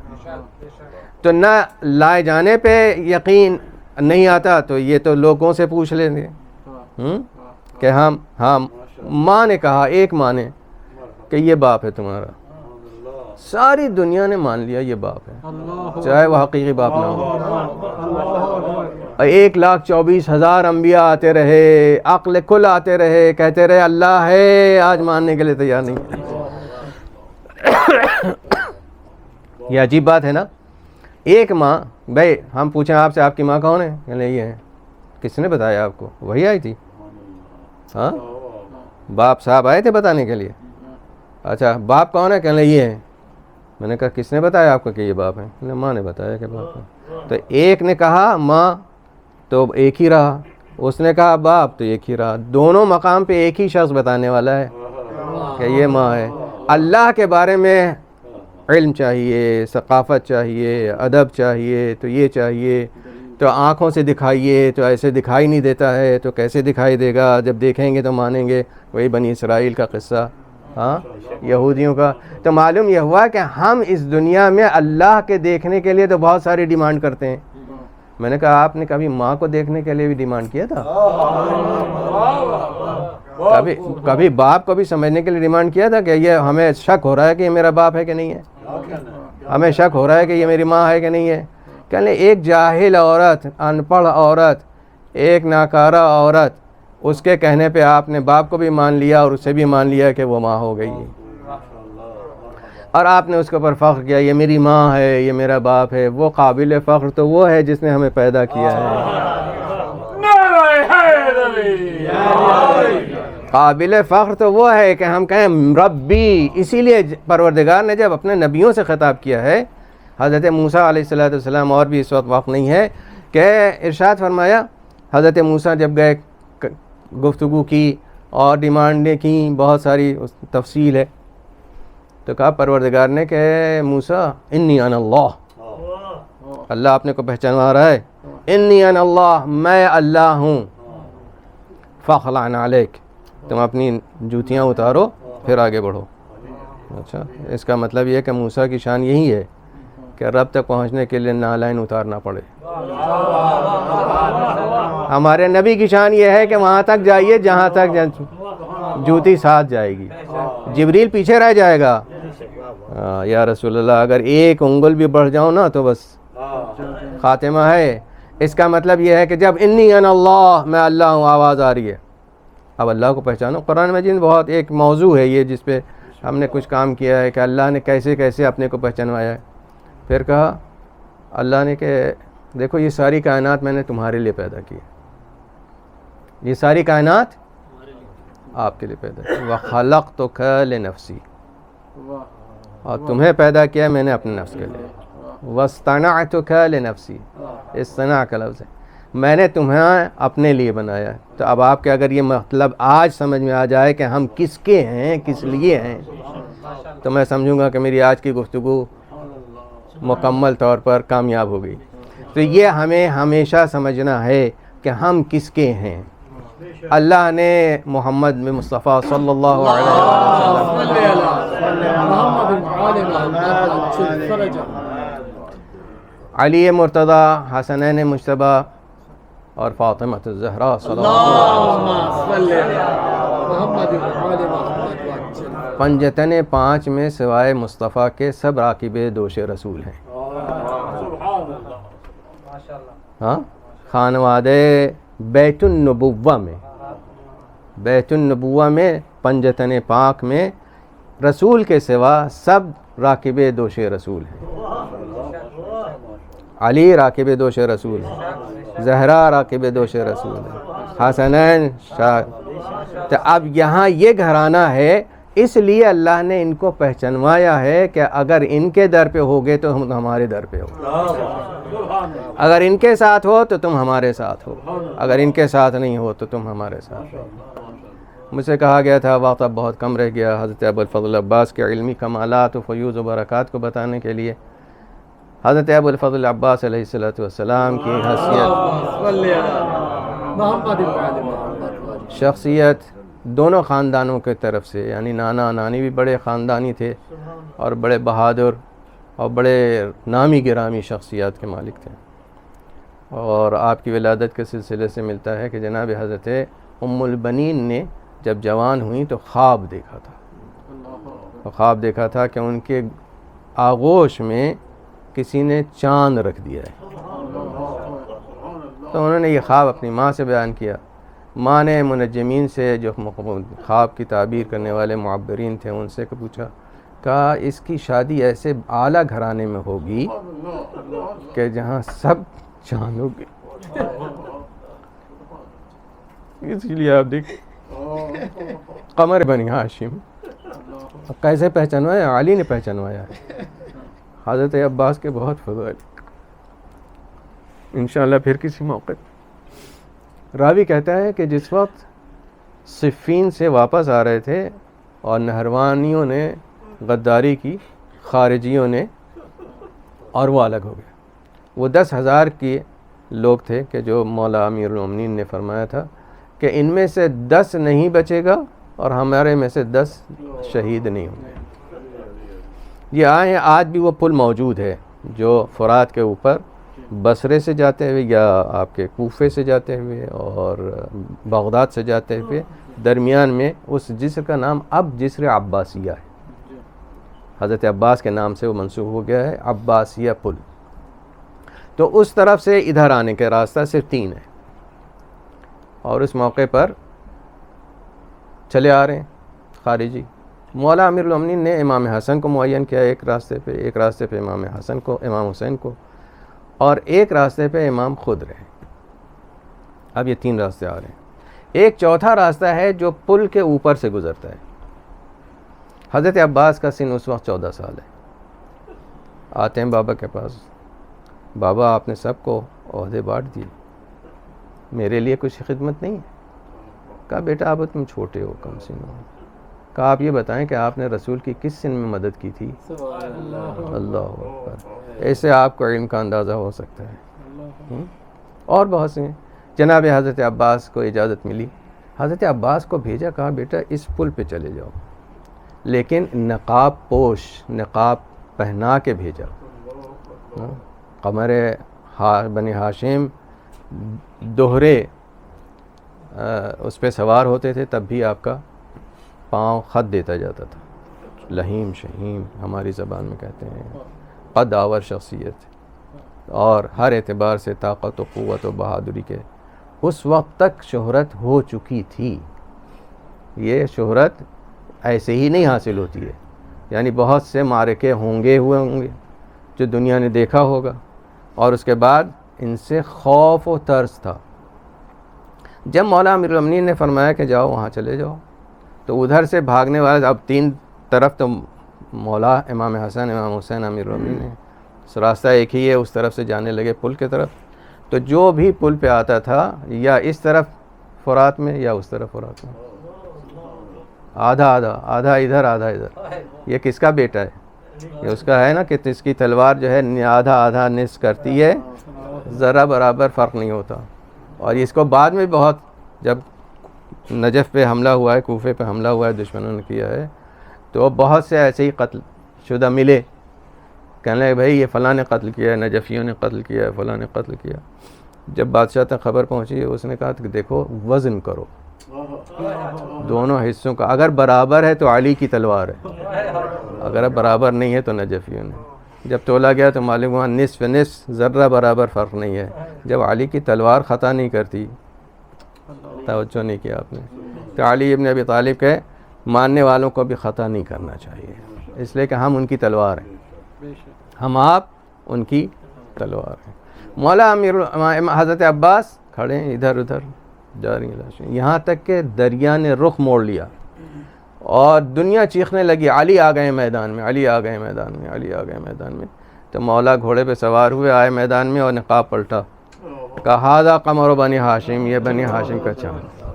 تو نہ لائے جانے پہ یقین نہیں آتا تو یہ تو لوگوں سے پوچھ لیں گے کہ ہم ماں نے کہا, ایک ماں نے کہ یہ باپ ہے تمہارا, ساری دنیا نے مان لیا یہ باپ ہے, چاہے وہ حقیقی باپ نہ ہو. 1,24,000 انبیاء آتے رہے, عقل کل آتے رہے, کہتے رہے اللہ ہے, آج ماننے کے لیے تیار نہیں. یہ عجیب بات ہے نا. ایک ماں, بھائی ہم پوچھیں آپ سے آپ کی ماں کون ہے, کہنے یہ ہے. کس نے بتایا آپ کو؟ وہی آئی تھی. ہاں, باپ صاحب آئے تھے بتانے کے لیے. اچھا, باپ کون ہے؟ کہنے یہ ہے. میں نے کہا کس نے بتایا آپ کو کہ یہ باپ ہے؟ ماں نے بتایا کہ باپ ہے. تو ایک نے کہا ماں تو ایک ہی رہا, اس نے کہا باپ تو ایک ہی رہا. دونوں مقام پہ ایک ہی شخص بتانے والا ہے کہ یہ ماں ہے. اللہ کے بارے میں علم چاہیے, ثقافت چاہیے, ادب چاہیے, تو یہ چاہیے. تو آنکھوں سے دکھائیے تو ایسے دکھائی نہیں دیتا ہے, تو کیسے دکھائی دے گا, جب دیکھیں گے تو مانیں گے. وہی بنی اسرائیل کا قصہ, ہاں, یہودیوں کا. تو معلوم یہ ہوا کہ ہم اس دنیا میں اللہ کے دیکھنے کے لیے تو بہت ساری ڈیمانڈ کرتے ہیں, میں نے کہا آپ نے کبھی ماں کو دیکھنے کے لیے بھی ڈیمانڈ کیا تھا؟ کبھی باپ کو بھی سمجھنے کے لیے ڈیمانڈ کیا تھا کہ یہ ہمیں شک ہو رہا ہے کہ یہ میرا باپ ہے کہ نہیں ہے، ہمیں شک ہو رہا ہے کہ یہ میری ماں ہے کہ نہیں ہے؟ کہنے ایک جاہل عورت، ان پڑھ عورت، ایک ناکارہ عورت، اس کے کہنے پہ آپ نے باپ کو بھی مان لیا اور اسے بھی مان لیا کہ وہ ماں ہو گئی، اور آپ نے اس کے اوپر فخر کیا یہ میری ماں ہے، یہ میرا باپ ہے۔ وہ قابل فخر تو وہ ہے جس نے ہمیں پیدا کیا ہے، قابل فخر تو وہ ہے کہ ہم کہیں ربی۔ اسی لیے پروردگار نے جب اپنے نبیوں سے خطاب کیا ہے، حضرت موسیٰ علیہ السلام، اور بھی اس وقت نہیں ہے، کہ ارشاد فرمایا حضرت موسیٰ جب گئے گفتگو کی اور ڈیمانڈیں کی، بہت ساری تفصیل ہے، تو کہا پروردگار نے کہ موسیٰ انی انا اللہ، اللہ اپنے کو پہچانوا رہا ہے، انی انا اللہ، میں اللہ ہوں، فخلع علیک، تم اپنی جوتیاں اتارو پھر آگے بڑھو۔ اچھا، اس کا مطلب یہ ہے کہ موسیٰ کی شان یہی ہے کہ رب تک پہنچنے کے لیے نالین اتارنا پڑے۔ ہمارے نبی کی شان یہ ہے کہ وہاں تک جائیے جہاں تک جوتی ساتھ جائے گی، جبریل پیچھے رہ جائے گا۔ یا رسول اللہ، اگر ایک انگل بھی بڑھ جاؤں نا تو بس خاتمہ ہے۔ اس کا مطلب یہ ہے کہ جب انی انا اللہ، میں اللہ ہوں، آواز آ رہی ہے، اب اللہ کو پہچانو۔ قرآن مجید میں بہت ایک موضوع ہے یہ جس پہ ہم نے کچھ کام کیا ہے کہ اللہ نے کیسے کیسے اپنے کو پہچانوایا ہے۔ پھر کہا اللہ نے کہ دیکھو یہ ساری کائنات میں نے تمہارے لیے پیدا کی، یہ ساری کائنات آپ کے لیے پیدا کی، وَخَلَقْتُكَ لِنَفْسِي، اور تمہیں پیدا کیا میں نے اپنے نفس کے لیے، وَاصْطَنَعْتُكَ لِنَفْسِي، اصطناع کا لفظ ہے، میں نے تمہیں اپنے لیے بنایا۔ تو اب آپ کے اگر یہ مطلب آج سمجھ میں آ جائے کہ ہم کس کے ہیں، کس لیے ہیں، تو میں سمجھوں گا کہ میری آج کی گفتگو مکمل طور پر کامیاب ہو گئی۔ تو یہ ہمیں ہمیشہ سمجھنا ہے کہ ہم کس کے ہیں۔ اللہ نے محمد مصطفیٰ صلی اللہ علیہ وسلم، علی مرتضیٰ، حسنین مجتبیٰ اور فاطمہ الزہرا صلی اللہ علیہ وسلم، پنجتن پانچ میں سوائے مصطفیٰ کے سب راکب دوش رسول ہیں۔ ہاں، خانوادہ بیت النبوہ میں، بیت النبوہ میں پنجتن پاک میں رسول کے سوا سب راکب دوش رسول ہیں۔ علی راکب دوش رسول ہے، زہرا راکب دوش رسول ہے، حسنین شاہ۔ تو اب یہاں یہ گھرانہ ہے، اس لیے اللہ نے ان کو پہچانوایا ہے کہ اگر ان کے در پہ ہوگے تو ہم ہمارے در پہ ہو، اگر ان کے ساتھ ہو تو تم ہمارے ساتھ ہو، اگر ان کے ساتھ نہیں ہو تو تم ہمارے ساتھ ہو۔ مجھ سے کہا گیا تھا، وقت اب بہت کم رہ گیا، حضرت ابوالفضل عباس کے علمی کمالات و فیوز و برکات کو بتانے کے لیے۔ حضرت ابوالفضل عباس علیہ السلام کی شخصیت دونوں خاندانوں کے طرف سے، یعنی نانا نانی بھی بڑے خاندانی تھے اور بڑے بہادر اور بڑے نامی گرامی شخصیات کے مالک تھے، اور آپ کی ولادت کے سلسلے سے ملتا ہے کہ جناب حضرت ام البنین نے جب جوان ہوئیں تو خواب دیکھا تھا، خواب دیکھا تھا کہ ان کے آغوش میں کسی نے چاند رکھ دیا ہے۔ تو انہوں نے یہ خواب اپنی ماں سے بیان کیا۔ ماں نے منجمین سے، جو خواب کی تعبیر کرنے والے معبرین تھے، ان سے پوچھا، کہا اس کی شادی ایسے اعلیٰ گھرانے میں ہوگی کہ جہاں سب چاند ہوگی۔ اسی لیے آپ دیکھ قمر بنی ہاشم کیسے پہچانوایا؟ علی نے پہچانوایا ہے۔ حضرت عباس کے بہت فضائل، انشاءاللہ پھر کسی موقع۔ راوی کہتا ہے کہ جس وقت صفین سے واپس آ رہے تھے اور نہروانیوں نے غداری کی، خارجیوں نے، اور وہ الگ ہو گئے۔ وہ 10,000 کے لوگ تھے کہ جو مولا امیر المومنین نے فرمایا تھا کہ ان میں سے 10 نہیں بچے گا اور ہمارے میں سے 10 شہید نہیں ہوں گے۔ یہ آج بھی وہ پل موجود ہے جو فرات کے اوپر بصرے سے جاتے ہوئے یا آپ کے کوفے سے جاتے ہوئے اور بغداد سے جاتے ہوئے درمیان میں اس جسر کا نام اب جسر عباسیہ ہے. حضرت عباس کے نام سے وہ منسوب ہو گیا ہے، عباسیہ پل. تو اس طرف سے ادھر آنے کا راستہ صرف 3 ہے، اور اس موقع پر چلے آ رہے ہیں خارجی. مولا امیر المومنین نے امام حسن کو معین کیا ایک راستے پہ امام حسن کو، امام حسین کو، اور ایک راستے پہ امام خود رہے. اب یہ 3 راستے آ رہے ہیں. ایک چوتھا راستہ ہے جو پل کے اوپر سے گزرتا ہے. حضرت عباس کا سن اس وقت 14 سال ہے. آتے ہیں بابا کے پاس، بابا آپ نے سب کو عہدے بانٹ دیے، میرے لیے کچھ خدمت نہیں ہے. کہا بیٹا اب تم چھوٹے ہو، کم سن ہو. کہا آپ یہ بتائیں کہ آپ نے رسول کی کس سن میں مدد کی تھی؟ اللہ اکبر. ایسے آپ کو علم کا اندازہ ہو سکتا ہے. اور بہت سے جناب حضرت عباس کو اجازت ملی. حضرت عباس کو بھیجا، کہا بیٹا اس پل پہ چلے جاؤ، لیکن نقاب پوش، نقاب پہنا کے بھیجا. قمر بنی ہاشم دوہرے اس پہ سوار ہوتے تھے، تب بھی آپ کا پاؤں خط دیتا جاتا تھا. لہیم شہیم ہماری زبان میں کہتے ہیں، قد آور شخصیت، اور ہر اعتبار سے طاقت و قوت و بہادری کے اس وقت تک شہرت ہو چکی تھی. یہ شہرت ایسے ہی نہیں حاصل ہوتی ہے، یعنی بہت سے معرکے ہوئے ہوں گے جو دنیا نے دیکھا ہوگا، اور اس کے بعد ان سے خوف و ترس تھا. جب مولا امیر المومنین نے فرمایا کہ جاؤ وہاں چلے جاؤ، تو ادھر سے بھاگنے والے اب 3 طرف تو مولا امام حسن امام حسین امیر المومنین ہیں، راستہ ایک ہی ہے، اس طرف سے جانے لگے پل کی طرف. تو جو بھی پل پہ آتا تھا یا اس طرف فرات میں یا اس طرف فرات میں، آدھا ادھر آدھا ادھر. یہ کس کا بیٹا ہے؟ یہ اس کا ہے نا کہ اس کی تلوار جو ہے آدھا نصف کرتی ہے، ذرا برابر فرق نہیں ہوتا. اور اس کو بعد میں بہت، جب نجف پہ حملہ ہوا ہے، کوفے پہ حملہ ہوا ہے، دشمنوں نے کیا ہے، تو بہت سے ایسے ہی قتل شدہ ملے، کہنے لگے بھائی یہ فلاں نے قتل کیا ہے، نجفیوں نے قتل کیا ہے، فلاں نے قتل کیا. جب بادشاہ تک خبر پہنچی، اس نے کہا کہ دیکھو وزن کرو دونوں حصوں کا، اگر برابر ہے تو علی کی تلوار ہے، اگر برابر نہیں ہے تو نجفیوں نے. جب تولا گیا تو معلوم ہوا نصف ذرہ برابر فرق نہیں ہے. جب علی کی تلوار خطا نہیں کرتی، توجہ نہیں کیا آپ نے، تو علی ابن ابی طالب کے ماننے والوں کو بھی خطا نہیں کرنا چاہیے، اس لیے کہ ہم ان کی تلوار ہیں، ہم آپ ان کی تلوار ہیں. مولا حضرت عباس کھڑے ہیں ادھر ادھر جا رہی ہیں لاشیں، یہاں تک کہ دریا نے رخ موڑ لیا اور دنیا چیخنے لگی علی آ گئے میدان میں، علی آ گئے میدان میں، علی آ گئے میدان میں. تو مولا گھوڑے پہ سوار ہوئے، آئے میدان میں اور نقاب پلٹا، کہا ھذا قمر بنی ہاشم، یہ بنی ہاشم کا چاند،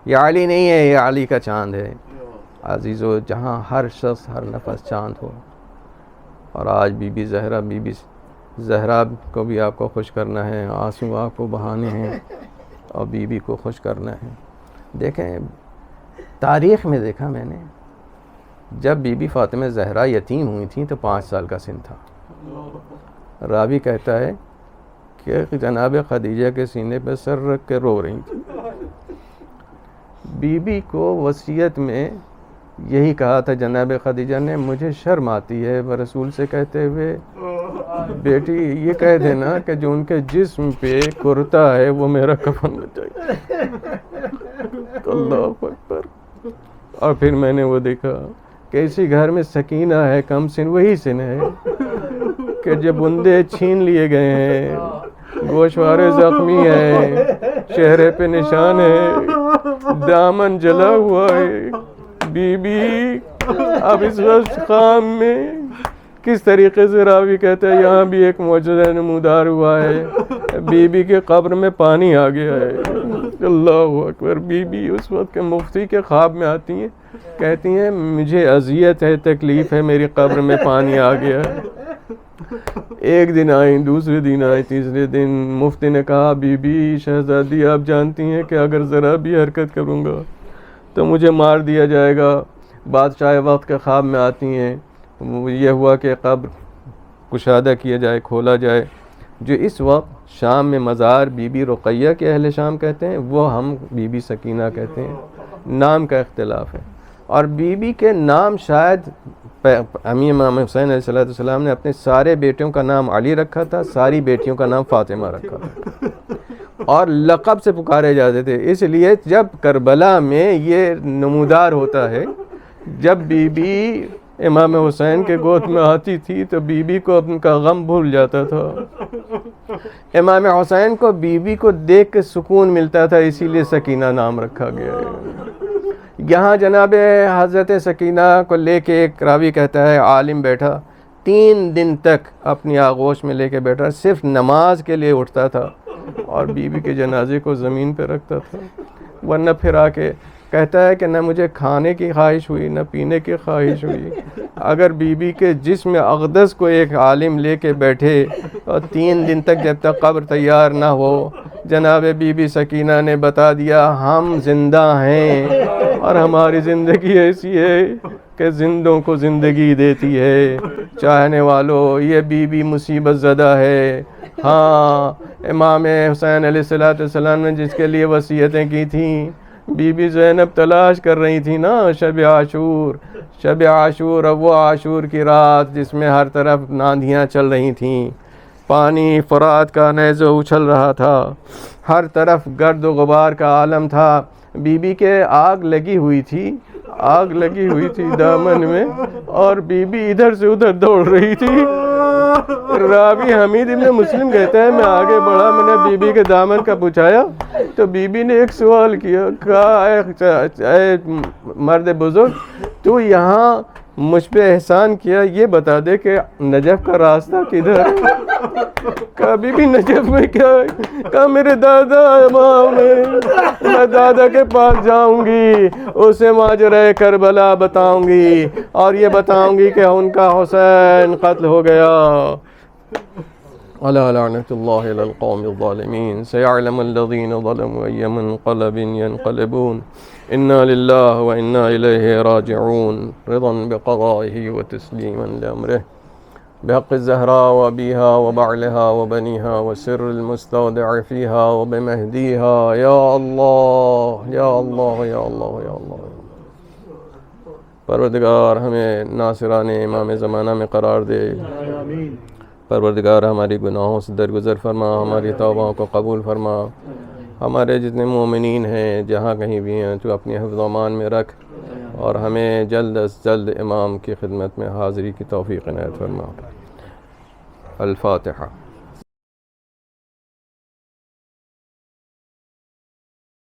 یہ علی نہیں ہے، یہ علی کا چاند ہے. عزیزو جہاں ہر شخص ہر نفس چاند ہو، اور آج بی بی زہرا کو بھی آپ کو خوش کرنا ہے، آنسو آپ کو بہانے ہیں اور بی بی کو خوش کرنا ہے. دیکھیں تاریخ میں دیکھا میں نے، جب بی بی فاطمہ زہرا یتیم ہوئی تھیں تو 5 سال کا سن تھا. راوی کہتا ہے کہ جناب خدیجہ کے سینے پہ سر رکھ کے رو رہی تھی. بی بی کو وصیت میں یہی کہا تھا جناب خدیجہ نے، مجھے شرم آتی ہے رسول سے کہتے ہوئے بیٹی یہ کہہ دینا کہ جو ان کے جسم پہ کرتا ہے وہ میرا کفن بن جائے. اللہ اکبر. اور پھر میں نے وہ دیکھا کہ اسی گھر میں سکینہ ہے، کم سن وہی سن ہے کہ جو بندے چھین لیے گئے ہیں، گوشوارے زخمی ہیں، چہرے پہ نشان ہے، دامن جلا ہوا ہے. بی بی اب اس وقت خام میں کس طریقے سے راوی کہتا ہے یہاں بھی ایک معجزہ نمودار ہوا ہے، بی بی کے قبر میں پانی آ گیا ہے. اللہ اکبر. بی بی اس وقت کے مفتی کے خواب میں آتی ہیں، کہتی ہیں مجھے اذیت ہے، تکلیف ہے، میری قبر میں پانی آ گیا ہے. ایک دن آئیں، دوسرے دن آئیں، تیسرے دن مفتی نے کہا بی بی شہزادی آپ جانتی ہیں کہ اگر ذرا بھی حرکت کروں گا تو مجھے مار دیا جائے گا. بادشاہ وقت کے خواب میں آتی ہیں، یہ ہوا کہ قبر کشادہ کیا جائے، کھولا جائے، جو اس وقت شام میں مزار بی بی رقیہ کے اہل شام کہتے ہیں، وہ ہم بی بی سکینہ کہتے ہیں، نام کا اختلاف ہے۔ اور بی بی کے نام شاید امام حسین علیہ السلام نے اپنے سارے بیٹوں کا نام علی رکھا تھا، ساری بیٹیوں کا نام فاطمہ رکھا تھا، اور لقب سے پکارے جاتے تھے۔ اس لیے جب کربلا میں یہ نمودار ہوتا ہے، جب بی بی امام حسین کے گود میں آتی تھی تو بی بی کو ان کا غم بھول جاتا تھا، امام حسین کو بی بی کو دیکھ کے سکون ملتا تھا، اسی لیے سکینہ نام رکھا گیا ہے۔ یہاں جناب حضرت سکینہ کو لے کے ایک راوی کہتا ہے عالم بیٹھا 3 دن تک اپنی آغوش میں لے کے بیٹھا، صرف نماز کے لیے اٹھتا تھا اور بی بی کے جنازے کو زمین پہ رکھتا تھا، ورنہ پھر آ کے کہتا ہے کہ نہ مجھے کھانے کی خواہش ہوئی نہ پینے کی خواہش ہوئی۔ اگر بی بی کے جسم اقدس کو ایک عالم لے کے بیٹھے اور 3 دن تک جب تک قبر تیار نہ ہو، جناب بی بی سکینہ نے بتا دیا ہم زندہ ہیں اور ہماری زندگی ایسی ہے کہ زندوں کو زندگی دیتی ہے۔ چاہنے والوں، یہ بی بی مصیبت زدہ ہے۔ ہاں، امام حسین علیہ السلام نے جس کے لیے وصیتیں کی تھیں، بی بی زینب تلاش کر رہی تھی نا شب عاشور، اب وہ عاشور کی رات جس میں ہر طرف آندھیاں چل رہی تھیں، پانی فرات کا نیزہ اچھل رہا تھا، ہر طرف گرد و غبار کا عالم تھا، بی بی کے آگ لگی ہوئی تھی دامن میں، اور بی بی ادھر سے ادھر دوڑ رہی تھی۔ راوی حمید ابن مسلم کہتا ہے میں آگے بڑھا، میں نے بی بی کے دامن کا پوچھایا تو بی بی نے ایک سوال کیا، کہا اے مرد بزرگ، تو یہاں مجھ پہ احسان کیا، یہ بتا دے کہ نجف کا راستہ کدھر ہے؟ کہا بی بی نجف میں کیا ہے؟ کہا میرے دادا امام ہے، میں دادا کے پاس جاؤں گی، اسے ماجرہ کربلا بتاؤں گی اور یہ بتاؤں گی کہ ان کا حسین قتل ہو گیا۔ الا لعنت اللہ علی القوم الظالمین سیعلم الذین ظلموا ای منقلب ینقلبون انا للہ و انا الیہ راجعون رضا بقضائہ و تسلیما لامرہ بحق الزہراء و ابیہا و بعلہا و بنیہا و سر المستودع فیہا و بمہدیہا یا اللہ یا اللہ یا اللہ یا اللہ۔ پروردگار ہمیں ناصران امام زمانہ میں قرار دے، پروردگار ہماری گناہوں سے درگزر فرما، ہماری توبوں کو قبول فرما، ہمارے جتنے مومنین ہیں جہاں کہیں بھی ہیں تو اپنی حفظ و امان میں رکھ، اور ہمیں جلد از جلد امام کی خدمت میں حاضری کی توفیق عنایت فرما۔ الفاتحہ۔